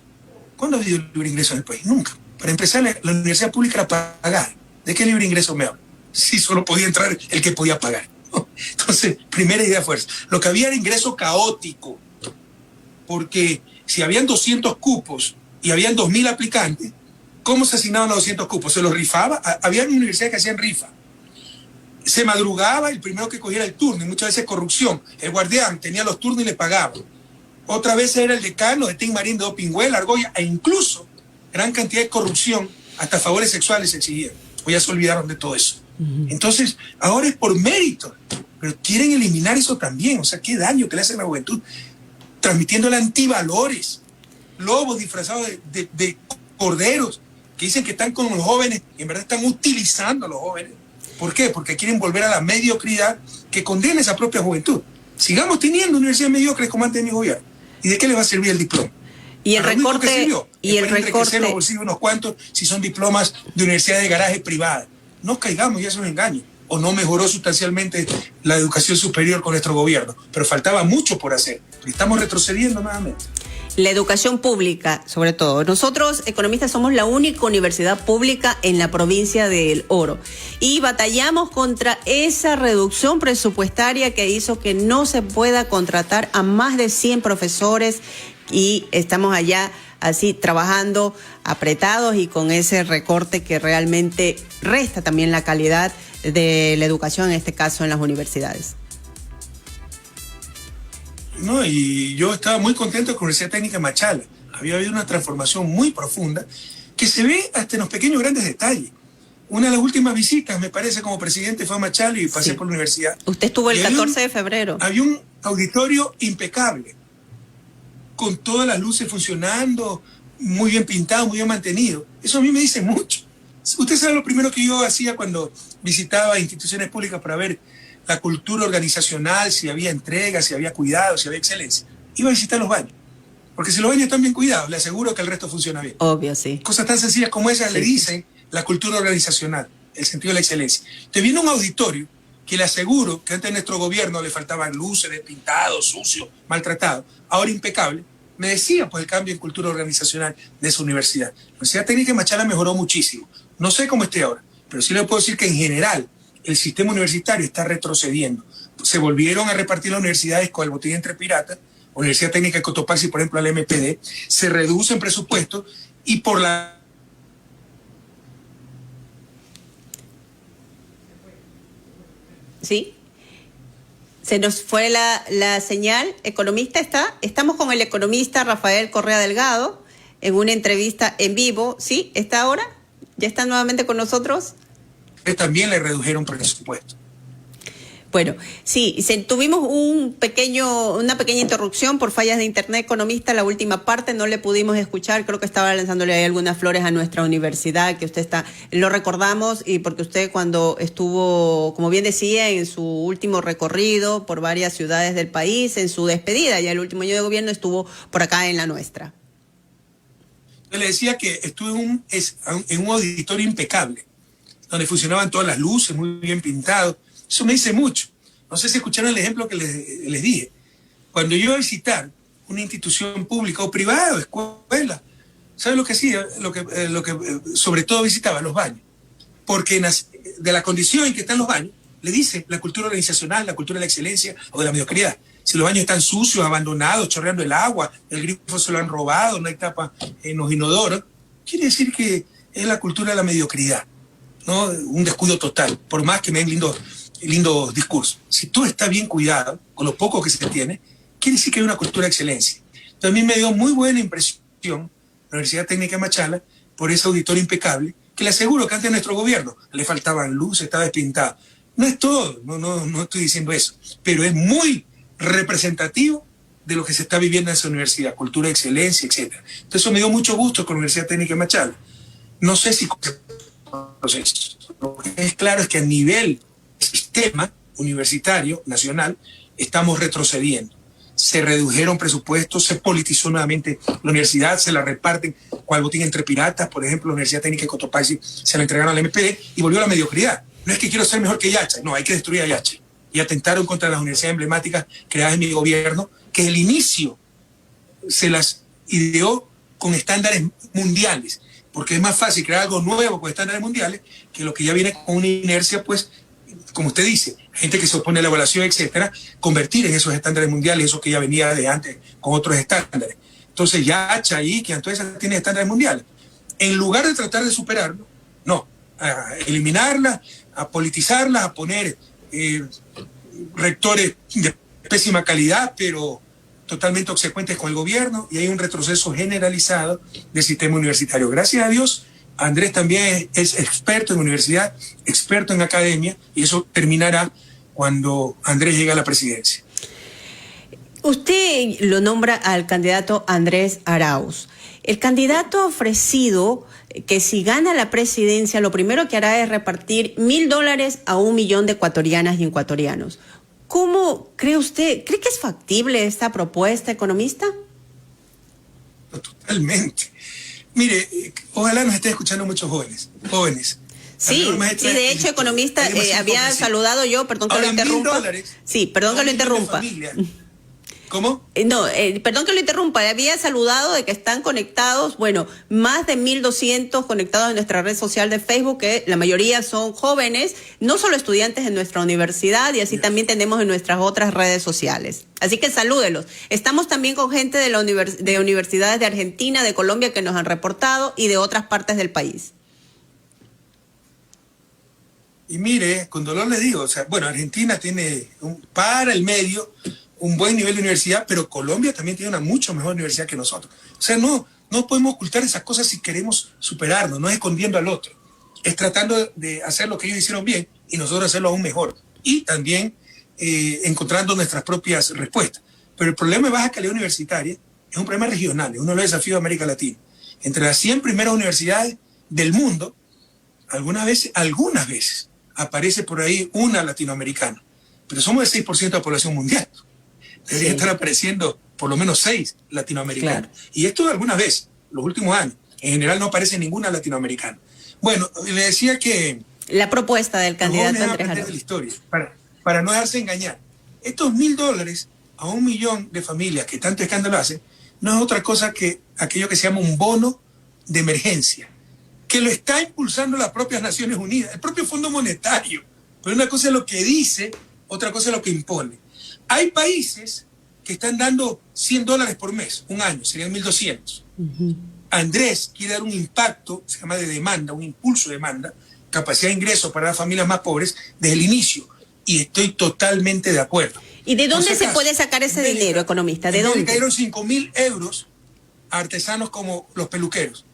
¿Cuándo ha habido libre ingreso en el país? Nunca. Para empezar, la universidad pública era pagada. ¿De qué libre ingreso me hablo? Sí, solo podía entrar el que podía pagar. Entonces, primera idea fuerza. Lo que había era ingreso caótico, porque si habían 200 cupos y habían 2.000 aplicantes, ¿cómo se asignaban los 200 cupos? ¿Se los rifaba? Había universidades que hacían rifa. Se madrugaba el primero que cogiera el turno, y muchas veces corrupción. El guardián tenía los turnos y le pagaba. Otra vez era el decano de Tin Marín, de Opingüela, Argolla, e incluso gran cantidad de corrupción, hasta favores sexuales se exigían. O ya se olvidaron de todo eso. Entonces, ahora es por mérito, pero quieren eliminar eso también. O sea, qué daño que le hacen a la juventud, transmitiéndole antivalores, lobos disfrazados de corderos, que dicen que están con los jóvenes y en verdad están utilizando a los jóvenes. ¿Por qué? Porque quieren volver a la mediocridad que condena esa propia juventud. Sigamos teniendo universidades mediocres como antes de mi gobierno. ¿Y de qué le va a servir el diploma? Y el recorte, y el recorte los bolsillos unos cuantos si son diplomas de universidades de garaje privadas. No caigamos, ya es un engaño. O no mejoró sustancialmente la educación superior con nuestro gobierno, pero faltaba mucho por hacer. Estamos retrocediendo nuevamente. La educación pública, sobre todo. Nosotros, economistas, somos la única universidad pública en la provincia del Oro y batallamos contra esa reducción presupuestaria que hizo que no se pueda contratar a más de 100 profesores y estamos allá así trabajando apretados y con ese recorte que realmente resta también la calidad de la educación, en este caso en las universidades. No, y yo estaba muy contento con la Universidad Técnica de Machala. Había habido una transformación muy profunda que se ve hasta en los pequeños grandes detalles. Una de las últimas visitas, me parece, como presidente fue a Machala y pasé por la universidad. Usted estuvo el 14 de febrero. Había un auditorio impecable, con todas las luces funcionando, muy bien pintado, muy bien mantenido. Eso a mí me dice mucho. Usted sabe lo primero que yo hacía cuando visitaba instituciones públicas para ver la cultura organizacional, si había entrega, si había cuidado, si había excelencia. Iba a visitar los baños. Porque si los baños están bien cuidados, le aseguro que el resto funciona bien. Obvio, sí. Cosas tan sencillas como esas le dicen la cultura organizacional, el sentido de la excelencia. Te viene un auditorio que le aseguro que antes de nuestro gobierno le faltaban luces, despintados, sucios, maltratados, ahora impecable. Me decía pues el cambio en cultura organizacional de esa universidad. La Universidad Técnica de Machala mejoró muchísimo. No sé cómo esté ahora, pero sí le puedo decir que en general el sistema universitario está retrocediendo. Se volvieron a repartir las universidades con el botín entre piratas. Universidad Técnica de Cotopaxi, por ejemplo, al MPD, se reduce en presupuesto y por la... Sí. Se nos fue la señal. Economista estamos con el economista Rafael Correa Delgado en una entrevista en vivo. ¿Sí? ¿Está ahora? ¿Ya está nuevamente con nosotros? También le redujeron presupuesto. Bueno, sí, tuvimos una pequeña interrupción por fallas de internet, economista. La última parte no le pudimos escuchar. Creo que estaba lanzándole ahí algunas flores a nuestra universidad, que lo recordamos, y porque usted cuando estuvo, como bien decía, en su último recorrido por varias ciudades del país, en su despedida, ya el último año de gobierno estuvo por acá en la nuestra. Yo le decía que estuve en un auditorio impecable, donde funcionaban todas las luces, muy bien pintado. Eso me dice mucho. No sé si escucharon el ejemplo que les dije. Cuando yo iba a visitar una institución pública o privada o escuela, ¿sabes lo que hacía? Lo que sobre todo visitaba los baños. Porque de la condición en que están los baños, le dice la cultura organizacional, la cultura de la excelencia o de la mediocridad. Si los baños están sucios, abandonados, chorreando el agua, el grifo se lo han robado, no hay tapa en los inodoros, quiere decir que es la cultura de la mediocridad, ¿no? Un descuido total, por más que me den lindos discursos. Si todo está bien cuidado, con lo poco que se tiene, quiere decir que hay una cultura de excelencia. También me dio muy buena impresión la Universidad Técnica de Machala por ese auditorio impecable, que le aseguro que antes de nuestro gobierno le faltaban luces, estaba despintado. No es todo, no estoy diciendo eso, pero es muy representativo de lo que se está viviendo en esa universidad, cultura de excelencia, etc. Entonces eso me dio mucho gusto con la Universidad Técnica de Machala. No sé si... Lo que es claro es que a nivel sistema universitario nacional estamos retrocediendo. se redujeron presupuestos, se politizó nuevamente la universidad, se la reparten cual botín entre piratas. Por ejemplo, la Universidad Técnica de Cotopaxi se la entregaron al MPD y volvió a la mediocridad. No es que quiero ser mejor que Yacha, no, hay que destruir a Yacha. Y atentaron contra las universidades emblemáticas creadas en mi gobierno, que desde el inicio se las ideó con estándares mundiales, porque es más fácil crear algo nuevo con estándares mundiales que lo que ya viene con una inercia, pues, como usted dice, gente que se opone a la evaluación, etcétera, convertir en esos estándares mundiales, eso que ya venía de antes con otros estándares. Entonces ya Chaí, que entonces tiene estándares mundiales. En lugar de tratar de superarlo, no, a eliminarlas, a politizarlas, a poner rectores de pésima calidad, pero totalmente obsecuentes con el gobierno, y hay un retroceso generalizado del sistema universitario. Gracias a Dios, Andrés también es experto en universidad, experto en academia, y eso terminará cuando Andrés llegue a la presidencia. Usted lo nombra al candidato Andrés Arauz. El candidato ha ofrecido que si gana la presidencia, lo primero que hará es repartir $1.000 a 1 millón de ecuatorianas y ecuatorianos. ¿Cómo cree usted? ¿Cree que es factible esta propuesta, economista? Totalmente. Mire, ojalá nos estén escuchando muchos jóvenes. Sí, de hecho, economista, había saludado yo, perdón que lo interrumpa. Sí, perdón que lo interrumpa. ¿Cómo? No, perdón que lo interrumpa, había saludado de que están conectados, bueno, más de 1.200 conectados en nuestra red social de Facebook, que la mayoría son jóvenes, no solo estudiantes de nuestra universidad, y así también tenemos en nuestras otras redes sociales. Así que salúdelos. Estamos también con gente de de universidades de Argentina, de Colombia, que nos han reportado, y de otras partes del país. Y mire, con dolor le digo, o sea, bueno, Argentina tiene para el medio un buen nivel de universidad, pero Colombia también tiene una mucho mejor universidad que nosotros. O sea, no podemos ocultar esas cosas si queremos superarnos, no es escondiendo al otro. Es tratando de hacer lo que ellos hicieron bien y nosotros hacerlo aún mejor. Y también encontrando nuestras propias respuestas. Pero el problema de baja calidad universitaria es un problema regional, es uno de los desafíos de América Latina. Entre las 100 primeras universidades del mundo, algunas veces aparece por ahí una latinoamericana. Pero somos el 6% de la población mundial. Debería estar apareciendo por lo menos 6 latinoamericanos. Claro. Y esto algunas veces, los últimos años. En general no aparece ninguna latinoamericana. Bueno, le decía que... La propuesta del candidato Andrés Arauz. De la historia, para no dejarse engañar. Estos $1.000 a 1 millón de familias que tanto escándalo hacen, no es otra cosa que aquello que se llama un bono de emergencia, que lo está impulsando las propias Naciones Unidas, el propio Fondo Monetario. Pero una cosa es lo que dice, otra cosa es lo que impone. Hay países que están dando $100 por mes, un año, serían 1.200. Andrés quiere dar un impacto, se llama de demanda, un impulso de demanda, capacidad de ingreso para las familias más pobres desde el inicio. Y estoy totalmente de acuerdo. ¿Y de dónde se puede sacar ese dinero, economista? ¿De dónde? Cayeron 5.000 euros a artesanos como los peluqueros.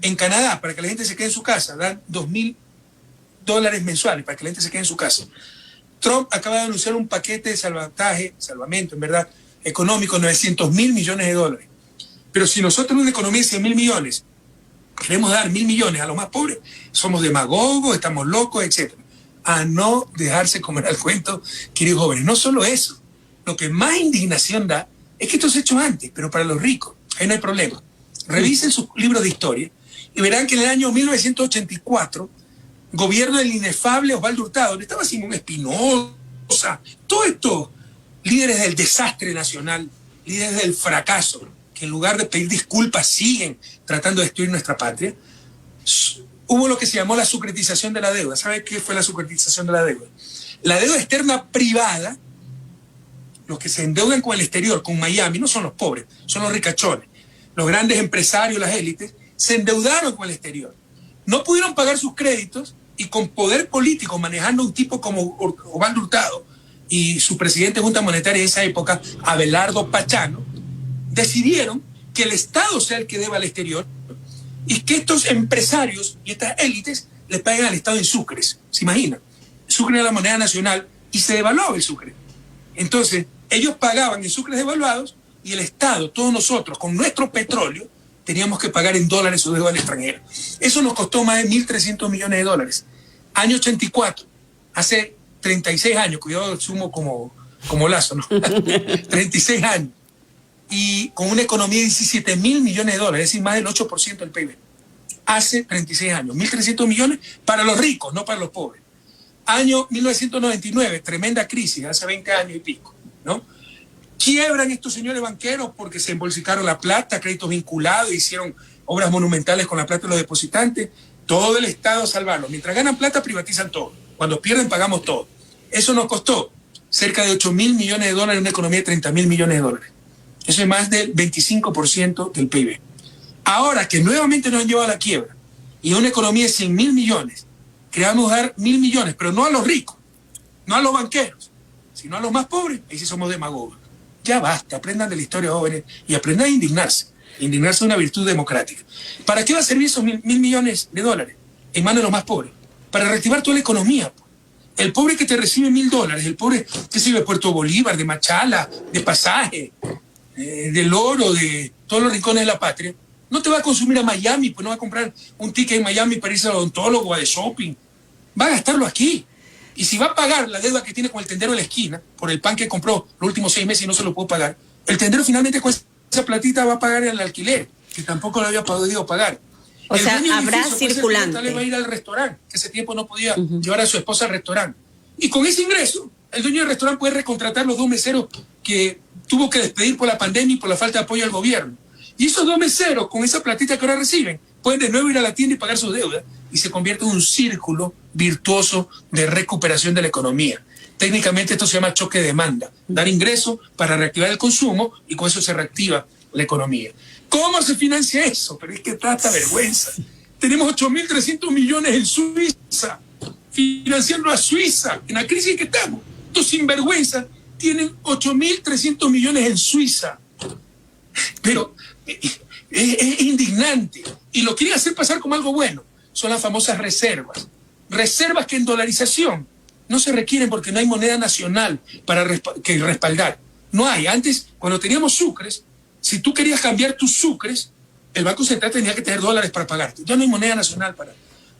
En Canadá, para que la gente se quede en su casa, dan $2.000 mensuales para que la gente se quede en su casa. Trump acaba de anunciar un paquete de salvamento, en verdad, económico, $900.000 millones. Pero si nosotros en una economía de 100.000 millones queremos dar 1.000 millones a los más pobres, somos demagogos, estamos locos, etc. A no dejarse comer al cuento, queridos jóvenes. No solo eso, lo que más indignación da es que esto se ha hecho antes, pero para los ricos, ahí no hay problema. Revisen sus libros de historia y verán que en el año 1984, gobierno del inefable Osvaldo Hurtado, donde estaba Simón Espinosa, todos estos líderes del desastre nacional, líderes del fracaso, que en lugar de pedir disculpas siguen tratando de destruir nuestra patria, hubo lo que se llamó la sucretización de la deuda. ¿Sabe qué fue la sucretización de la deuda? La deuda externa privada, los que se endeudan con el exterior, con Miami, no son los pobres, son los ricachones. Los grandes empresarios, las élites, se endeudaron con el exterior. No pudieron pagar sus créditos y con poder político, manejando un tipo como Osvaldo Hurtado y su presidente de Junta Monetaria de esa época, Abelardo Pachano, decidieron que el Estado sea el que deba al exterior y que estos empresarios y estas élites le paguen al Estado en sucres. ¿Se imaginan? Sucre era la moneda nacional y se devaluaba el sucre. Entonces, ellos pagaban en sucres devaluados y el Estado, todos nosotros, con nuestro petróleo, teníamos que pagar en dólares su deuda al extranjero. Eso nos costó más de $1.300 millones. Año 84, hace 36 años, cuidado, sumo como como Lazo, ¿no? 36 años. Y con una economía de 17.000 millones de dólares, es decir, más del 8% del PIB. Hace 36 años, 1.300 millones para los ricos, no para los pobres. Año 1999, tremenda crisis, hace 20 años y pico, ¿no? Quiebran estos señores banqueros porque se embolsicaron la plata, créditos vinculados, hicieron obras monumentales con la plata de los depositantes. Todo el Estado a salvarlo. Mientras ganan plata, privatizan todo. Cuando pierden, pagamos todo. Eso nos costó cerca de 8.000 millones de dólares en una economía de 30.000 millones de dólares. Eso es más del 25% del PIB. Ahora que nuevamente nos han llevado a la quiebra y a una economía de 100.000 millones, queremos dar 1.000 millones, pero no a los ricos, no a los banqueros, sino a los más pobres. Ahí sí somos demagogos. Ya basta, aprendan de la historia, jóvenes, y aprendan a indignarse. Indignarse es una virtud democrática. ¿Para qué va a servir esos 1.000 millones de dólares en manos de los más pobres? Para reactivar toda la economía. El pobre que te recibe $1.000, el pobre que sirve de Puerto Bolívar, de Machala, de Pasaje, del Oro, de todos los rincones de la patria, no te va a consumir a Miami, pues no va a comprar un ticket en Miami para irse al odontólogo o a de shopping. Va a gastarlo aquí. Y si va a pagar la deuda que tiene con el tendero de la esquina, por el pan que compró los últimos 6 meses y no se lo pudo pagar, el tendero finalmente con esa platita va a pagar el alquiler, que tampoco lo había podido pagar. O sea, habrá circulante. Le va a ir al restaurante, que ese tiempo no podía llevar a su esposa al restaurante. Y con ese ingreso, el dueño del restaurante puede recontratar los 2 meseros que tuvo que despedir por la pandemia y por la falta de apoyo al gobierno. Y esos 2 meseros, con esa platita que ahora reciben, pueden de nuevo ir a la tienda y pagar sus deudas, y se convierte en un círculo virtuoso de recuperación de la economía. Técnicamente esto se llama choque de demanda, dar ingresos para reactivar el consumo y con eso se reactiva la economía. ¿Cómo se financia eso? Pero es que trata vergüenza. Tenemos 8.300 millones en Suiza, financiando a Suiza en la crisis en que estamos. Estos sinvergüenzas tienen 8.300 millones en Suiza. Pero es indignante. Y lo quieren hacer pasar como algo bueno. Son las famosas reservas. Reservas que en dolarización no se requieren porque no hay moneda nacional para respaldar. No hay. Antes, cuando teníamos sucres, si tú querías cambiar tus sucres, el Banco Central tenía que tener dólares para pagarte. Ya no hay moneda nacional para...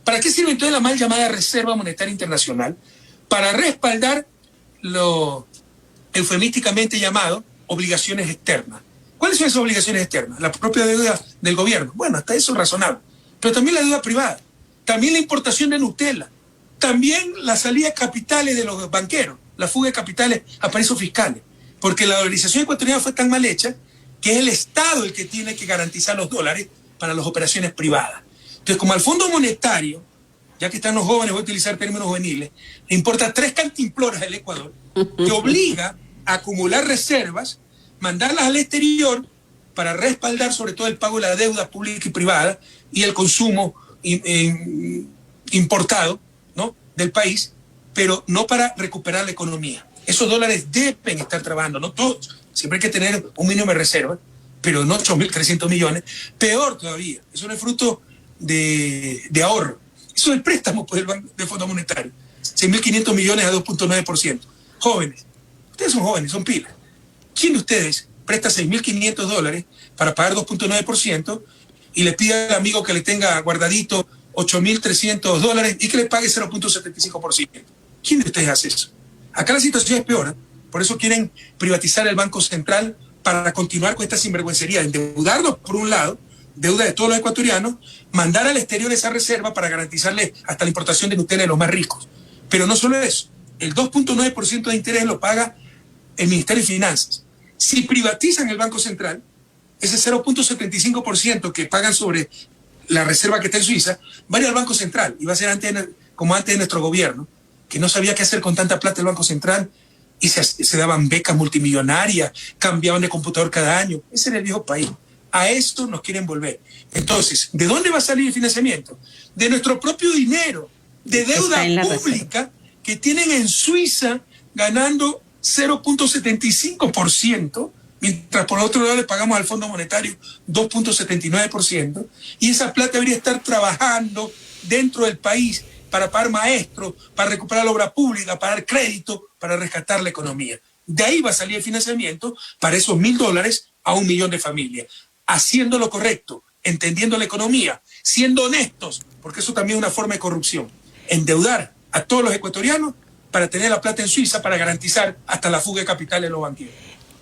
¿Para qué sirve entonces la mal llamada Reserva Monetaria Internacional? Para respaldar lo eufemísticamente llamado obligaciones externas. ¿Cuáles son esas obligaciones externas? La propia deuda del gobierno. Bueno, hasta eso es razonable. Pero también la deuda privada. También la importación de Nutella. También la salida de capitales de los banqueros. La fuga de capitales a paraísos fiscales. Porque la dolarización ecuatoriana fue tan mal hecha que es el Estado el que tiene que garantizar los dólares para las operaciones privadas. Entonces, como al Fondo Monetario, ya que están los jóvenes, voy a utilizar términos juveniles, le importa 3 cantimploras al Ecuador, que obliga a acumular reservas, mandarlas al exterior para respaldar sobre todo el pago de la deuda pública y privada y el consumo importado, ¿no?, del país, pero no para recuperar la economía. Esos dólares deben estar trabajando, no todos. Siempre hay que tener un mínimo de reserva, pero no 8.300 millones. Peor todavía, eso no es fruto de ahorro. Eso es el préstamo del Fondo Monetario. 6.500 millones a 2.9%. Jóvenes, ustedes son jóvenes, son pilas. ¿Quién de ustedes presta 6.500 dólares para pagar 2.9% y le pide al amigo que le tenga guardadito 8.300 dólares y que le pague 0.75%? ¿Quién de ustedes hace eso? Acá la situación es peor, ¿eh? Por eso quieren privatizar el Banco Central para continuar con esta sinvergüencería, endeudarnos por un lado, deuda de todos los ecuatorianos, mandar al exterior esa reserva para garantizarle hasta la importación de Nutella de los más ricos. Pero no solo eso, el 2.9% de interés lo paga el Ministerio de Finanzas. Si privatizan el Banco Central, ese 0.75% que pagan sobre la reserva que está en Suiza, va a ir al Banco Central y va a ser como antes de nuestro gobierno, que no sabía qué hacer con tanta plata el Banco Central y se daban becas multimillonarias, cambiaban de computador cada año. Ese era el viejo país. A esto nos quieren volver. Entonces, ¿de dónde va a salir el financiamiento? De nuestro propio dinero, de deuda pública que tienen en Suiza ganando 0.75%, mientras por otro lado le pagamos al Fondo Monetario 2.79%, y esa plata debería estar trabajando dentro del país para pagar maestros, para recuperar la obra pública, para dar crédito, para rescatar la economía. De ahí va a salir el financiamiento para esos $1.000 a 1 millón de familias, haciendo lo correcto, entendiendo la economía, siendo honestos, porque eso también es una forma de corrupción. Endeudar a todos los ecuatorianos para tener la plata en Suiza para garantizar hasta la fuga de capitales de los banqueros.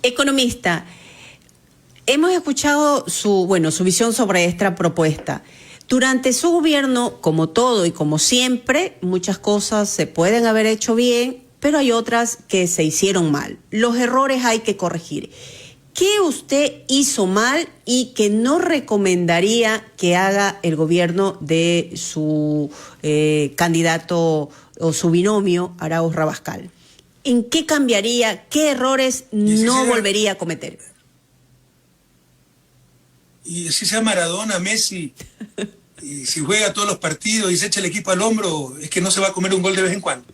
Economista, hemos escuchado su visión sobre esta propuesta. Durante su gobierno, como todo y como siempre, muchas cosas se pueden haber hecho bien, pero hay otras que se hicieron mal. Los errores hay que corregir. ¿Qué usted hizo mal y que no recomendaría que haga el gobierno de su candidato o su binomio, Arauz Rabascal? ¿En qué cambiaría? ¿Qué errores no volvería a cometer? Y si sea Maradona, Messi, y si juega todos los partidos y se echa el equipo al hombro, es que no se va a comer un gol de vez en cuando.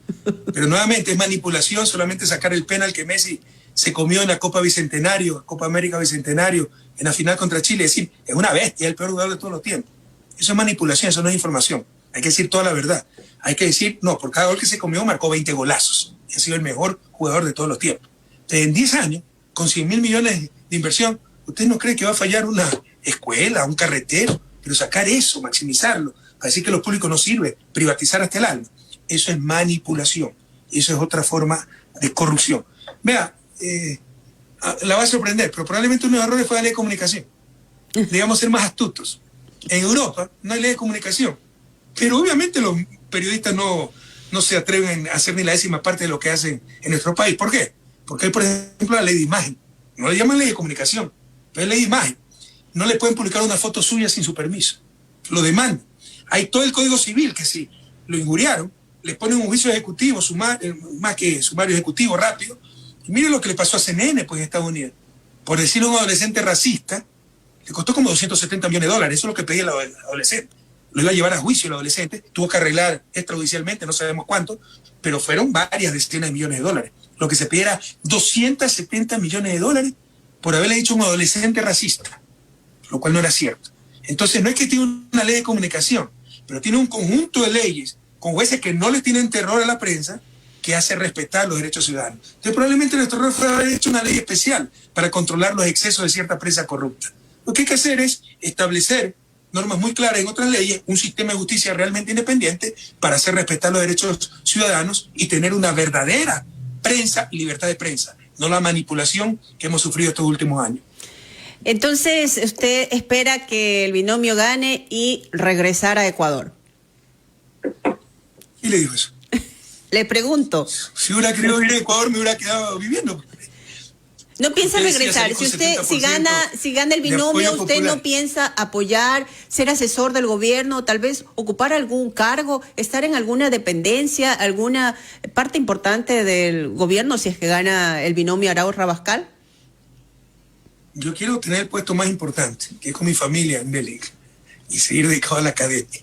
Pero nuevamente es manipulación solamente sacar el penal que Messi se comió en la Copa Bicentenario, Copa América Bicentenario, en la final contra Chile. Es decir, es una bestia, es el peor jugador de todos los tiempos. Eso es manipulación, eso no es información. Hay que decir toda la verdad. Hay que decir, no, por cada gol que se comió marcó 20 golazos. Y ha sido el mejor jugador de todos los tiempos. Entonces, en 10 años, con 100.000 millones de inversión, ¿usted no cree que va a fallar una escuela, un carretero? Pero sacar eso, maximizarlo, para decir que lo público no sirve, privatizar hasta el alma. Eso es manipulación. Eso es otra forma de corrupción. Vea, la va a sorprender, pero probablemente uno de los errores fue la ley de comunicación. Debíamos ser más astutos. En Europa no hay ley de comunicación, pero obviamente los periodistas no se atreven a hacer ni la 10ª parte de lo que hacen en nuestro país. ¿Por qué? Porque hay, por ejemplo, la ley de imagen. No le llaman ley de comunicación, pero es ley de imagen. No le pueden publicar una foto suya sin su permiso. Lo demandan. Hay todo el Código Civil que si lo injuriaron, le ponen un juicio ejecutivo, más que sumario ejecutivo rápido. Y miren lo que le pasó a CNN pues, en Estados Unidos. Por decirle a un adolescente racista, le costó como $270 millones. Eso es lo que pedía el adolescente. Lo iba a llevar a juicio el adolescente. Tuvo que arreglar extrajudicialmente, no sabemos cuánto, pero fueron varias decenas de millones de dólares. Lo que se pedía era $270 millones por haberle dicho a un adolescente racista, lo cual no era cierto. Entonces no es que tiene una ley de comunicación, pero tiene un conjunto de leyes con jueces que no le tienen terror a la prensa, que hace respetar los derechos ciudadanos. Entonces probablemente nuestro error fue haber hecho una ley especial para controlar los excesos de cierta prensa corrupta. Lo que hay que hacer es establecer normas muy claras en otras leyes, un sistema de justicia realmente independiente para hacer respetar los derechos ciudadanos y tener una verdadera prensa y libertad de prensa, no la manipulación que hemos sufrido estos últimos años. Entonces, usted espera que el binomio gane y regresar a Ecuador. ¿Y le dijo eso? Le pregunto. Si hubiera querido ir a Ecuador, me hubiera quedado viviendo. No piensa regresar. Si gana el binomio, usted no piensa apoyar, ser asesor del gobierno, tal vez ocupar algún cargo, estar en alguna dependencia, alguna parte importante del gobierno si es que gana el binomio Arauz Rabascal. Yo quiero tener el puesto más importante, que es con mi familia en Bélgica, y seguir dedicado a la academia.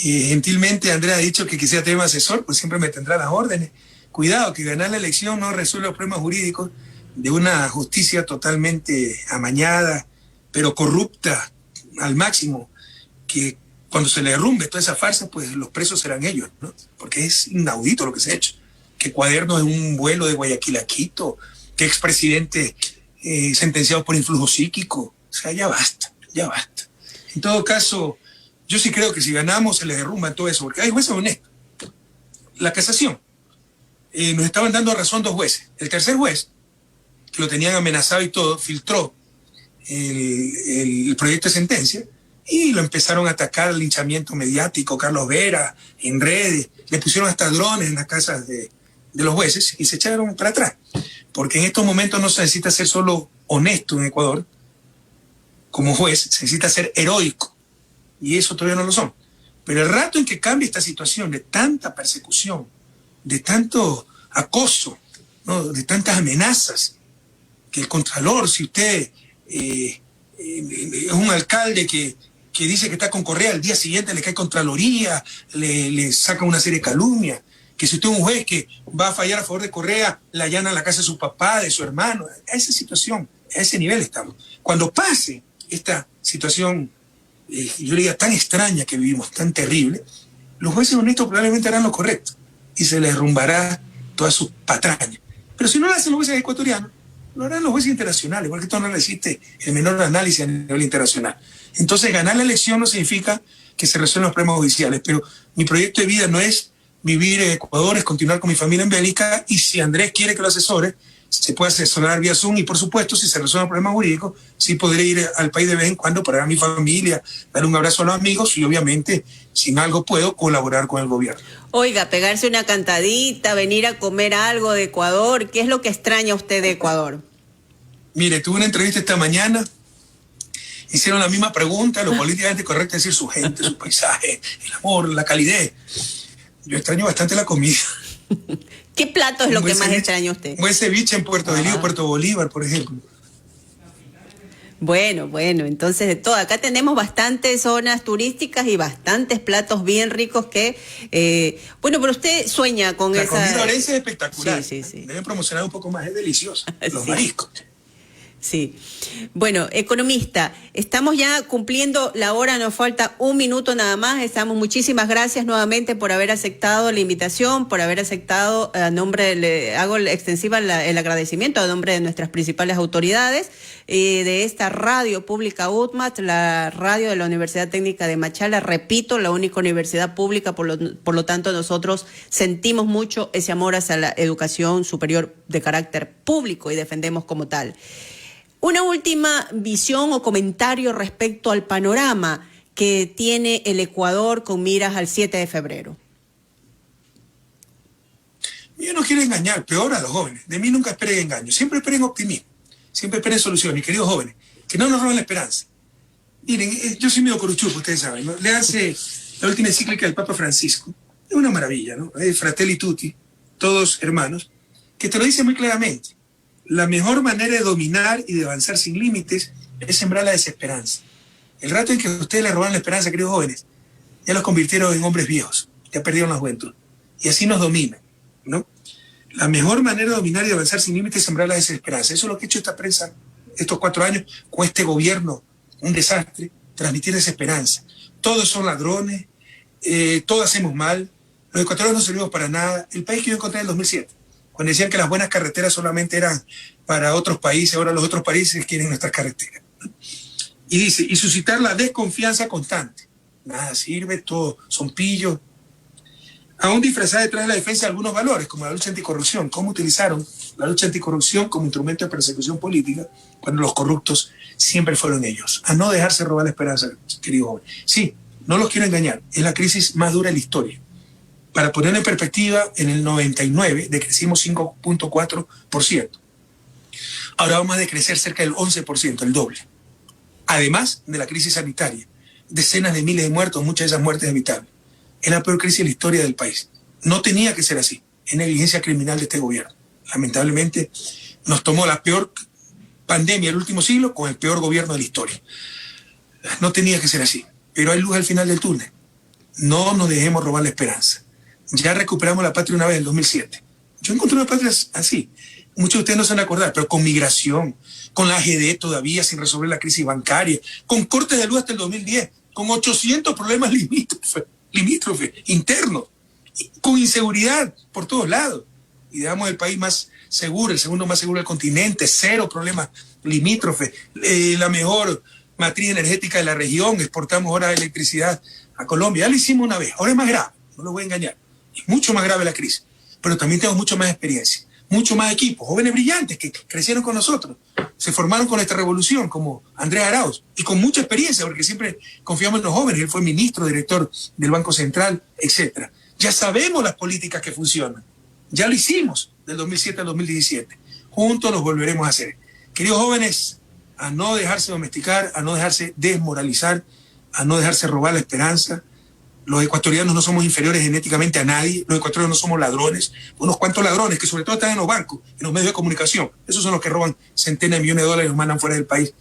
Y gentilmente Andrea ha dicho que quisiera tener un asesor, pues siempre me tendrá las órdenes. Cuidado, que ganar la elección no resuelve los problemas jurídicos de una justicia totalmente amañada, pero corrupta al máximo, que cuando se le derrumbe toda esa farsa, pues los presos serán ellos, ¿no? Porque es inaudito lo que se ha hecho. Que cuadernos en un vuelo de Guayaquil a Quito, que expresidente sentenciados por influjo psíquico. O sea, ya basta, ya basta. En todo caso, yo sí creo que si ganamos se les derrumba todo eso, porque hay jueces honestos. La casación, nos estaban dando razón 2 jueces. El tercer juez, que lo tenían amenazado y todo, filtró el proyecto de sentencia y lo empezaron a atacar, linchamiento mediático, Carlos Vera, en redes, le pusieron hasta drones en las casas de los jueces y se echaron para atrás. Porque en estos momentos no se necesita ser solo honesto en Ecuador, como juez, se necesita ser heroico, y eso todavía no lo son. Pero el rato en que cambie esta situación de tanta persecución, de tanto acoso, ¿no?, de tantas amenazas, que el Contralor, si usted es un alcalde que dice que está con Correa, al día siguiente le cae Contraloría, le saca una serie de calumnias, que si usted es un juez que va a fallar a favor de Correa, le allana la casa de su papá, de su hermano, a esa situación, a ese nivel estamos. Cuando pase esta situación, yo diría tan extraña que vivimos, tan terrible, los jueces honestos probablemente harán lo correcto y se les derrumbará todas sus patrañas. Pero si no lo hacen los jueces ecuatorianos, lo harán los jueces internacionales, porque esto no existe el menor análisis a nivel internacional. Entonces, ganar la elección no significa que se resuelvan los problemas judiciales, pero mi proyecto de vida no es vivir en Ecuador, es continuar con mi familia en Bélgica, y si Andrés quiere que lo asesore, se puede asesorar vía Zoom, y por supuesto, si se resuelve el problema jurídico, sí podré ir al país de vez en cuando para ver a mi familia, dar un abrazo a los amigos, y obviamente, si en algo puedo, colaborar con el gobierno. Oiga, pegarse una cantadita, venir a comer algo de Ecuador, ¿qué es lo que extraña usted de Ecuador? Mire, tuve una entrevista esta mañana, hicieron la misma pregunta, lo políticamente correcto es decir su gente, su paisaje, el amor, la calidez. Yo extraño bastante la comida. ¿Qué plato es lo que más extraña usted? Un buen ceviche en Puerto de Lío, Puerto Bolívar, por ejemplo. Bueno, entonces de todo. Acá tenemos bastantes zonas turísticas y bastantes platos bien ricos que... bueno, pero usted sueña con esa... La comida orense es espectacular. Sí. Deben promocionar un poco más, es deliciosa. Los mariscos. Sí. Bueno, economista, estamos ya cumpliendo la hora, nos falta un minuto nada más. Muchísimas gracias nuevamente por haber aceptado la invitación, por haber aceptado, hago extensiva el agradecimiento a nombre de nuestras principales autoridades, de esta radio pública UTMAT, la radio de la Universidad Técnica de Machala, repito, la única universidad pública, por lo tanto nosotros sentimos mucho ese amor hacia la educación superior de carácter público y defendemos como tal. Una última visión o comentario respecto al panorama que tiene el Ecuador con miras al 7 de febrero. Yo no quiero engañar, peor a los jóvenes. De mí nunca esperen engaño, siempre esperen optimismo, siempre esperen soluciones, mis queridos jóvenes, que no nos roben la esperanza. Miren, yo soy medio coruchupo, ustedes saben, ¿no? Léanse la última encíclica del Papa Francisco, es una maravilla, ¿no? Fratelli Tutti, todos hermanos, que te lo dice muy claramente. La mejor manera de dominar y de avanzar sin límites es sembrar la desesperanza. El rato en que ustedes le roban la esperanza, queridos jóvenes, ya los convirtieron en hombres viejos, ya perdieron la juventud. Y así nos dominan, ¿no? La mejor manera de dominar y de avanzar sin límites es sembrar la desesperanza. Eso es lo que ha hecho esta prensa estos 4 años con este gobierno, un desastre, transmitir desesperanza. Todos son ladrones, todos hacemos mal, los ecuatorianos no servimos para nada. El país que yo encontré en el 2007. Cuando decían que las buenas carreteras solamente eran para otros países, ahora los otros países quieren nuestras carreteras. Y dice, y suscitar la desconfianza constante. Nada sirve, todo son pillos. Aún disfrazada detrás de la defensa de algunos valores, como la lucha anticorrupción. ¿Cómo utilizaron la lucha anticorrupción como instrumento de persecución política cuando los corruptos siempre fueron ellos? A no dejarse robar la esperanza, querido joven. Sí, no los quiero engañar, es la crisis más dura de la historia. Para ponerlo en perspectiva, en el 99 decrecimos 5.4%. Ahora vamos a decrecer cerca del 11%, el doble. Además de la crisis sanitaria, decenas de miles de muertos, muchas de esas muertes evitables. Es la peor crisis de la historia del país. No tenía que ser así. Es negligencia criminal de este gobierno. Lamentablemente nos tomó la peor pandemia del último siglo con el peor gobierno de la historia. No tenía que ser así. Pero hay luz al final del túnel. No nos dejemos robar la esperanza. Ya recuperamos la patria una vez en el 2007. Yo encontré una patria así. Muchos de ustedes no se van a acordar, pero con migración, con la AGD todavía sin resolver la crisis bancaria, con cortes de luz hasta el 2010, con 800 problemas limítrofes internos, con inseguridad por todos lados. Y dejamos el país más seguro, el segundo más seguro del continente, 0 problemas limítrofes, la mejor matriz energética de la región, exportamos ahora electricidad a Colombia. Ya lo hicimos una vez, ahora es más grave, no lo voy a engañar. Es mucho más grave la crisis, pero también tenemos mucho más experiencia, mucho más equipos, jóvenes brillantes que crecieron con nosotros, se formaron con esta revolución, como Andrés Arauz, y con mucha experiencia, porque siempre confiamos en los jóvenes. Él fue ministro, director del Banco Central, etc. Ya sabemos las políticas que funcionan, ya lo hicimos del 2007 al 2017, juntos los volveremos a hacer. Queridos jóvenes, a no dejarse domesticar, a no dejarse desmoralizar, a no dejarse robar la esperanza. Los ecuatorianos no somos inferiores genéticamente a nadie, los ecuatorianos no somos ladrones, unos cuantos ladrones que sobre todo están en los bancos, en los medios de comunicación, esos son los que roban centenas de millones de dólares y los mandan fuera del país.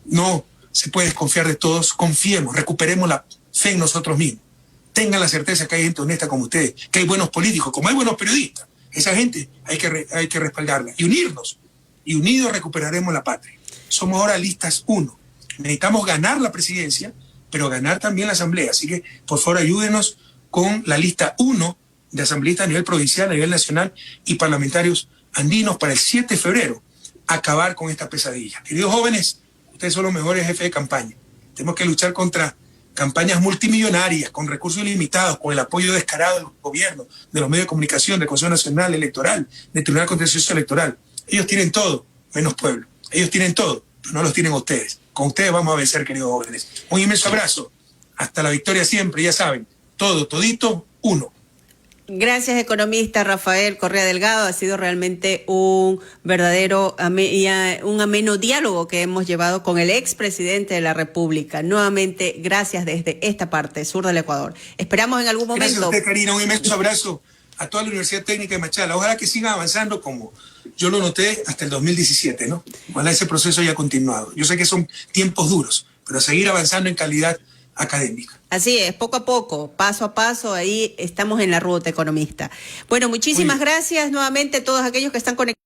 No se puede desconfiar de todos, confiemos, recuperemos la fe en nosotros mismos. Tengan la certeza que hay gente honesta como ustedes, que hay buenos políticos, como hay buenos periodistas. Esa gente hay que respaldarla y unirnos, y unidos recuperaremos la patria. Somos ahora listas 1, necesitamos ganar la presidencia, pero ganar también la asamblea. Así que, por favor, ayúdenos con la lista 1 de asambleístas a nivel provincial, a nivel nacional y parlamentarios andinos para el 7 de febrero, acabar con esta pesadilla. Queridos jóvenes, ustedes son los mejores jefes de campaña. Tenemos que luchar contra campañas multimillonarias, con recursos ilimitados, con el apoyo descarado del gobierno, de los medios de comunicación, del Consejo Nacional Electoral, del Tribunal Contencioso Electoral. Ellos tienen todo, menos pueblo. Ellos tienen todo, pero no los tienen ustedes. Con ustedes vamos a vencer, queridos jóvenes. Un inmenso abrazo. Hasta la victoria siempre, ya saben. Todo, todito, uno. Gracias, economista Rafael Correa Delgado. Ha sido realmente un verdadero un ameno diálogo que hemos llevado con el expresidente de la República. Nuevamente, gracias desde esta parte, sur del Ecuador. Esperamos en algún momento... Gracias a usted, Karina. Un inmenso abrazo a toda la Universidad Técnica de Machala. Ojalá que sigan avanzando como yo lo noté hasta el 2017, ¿no? Ojalá ese proceso haya continuado. Yo sé que son tiempos duros, pero seguir avanzando en calidad académica. Así es, poco a poco, paso a paso, ahí estamos en la ruta, economista. Bueno, muchísimas gracias nuevamente a todos aquellos que están conectados.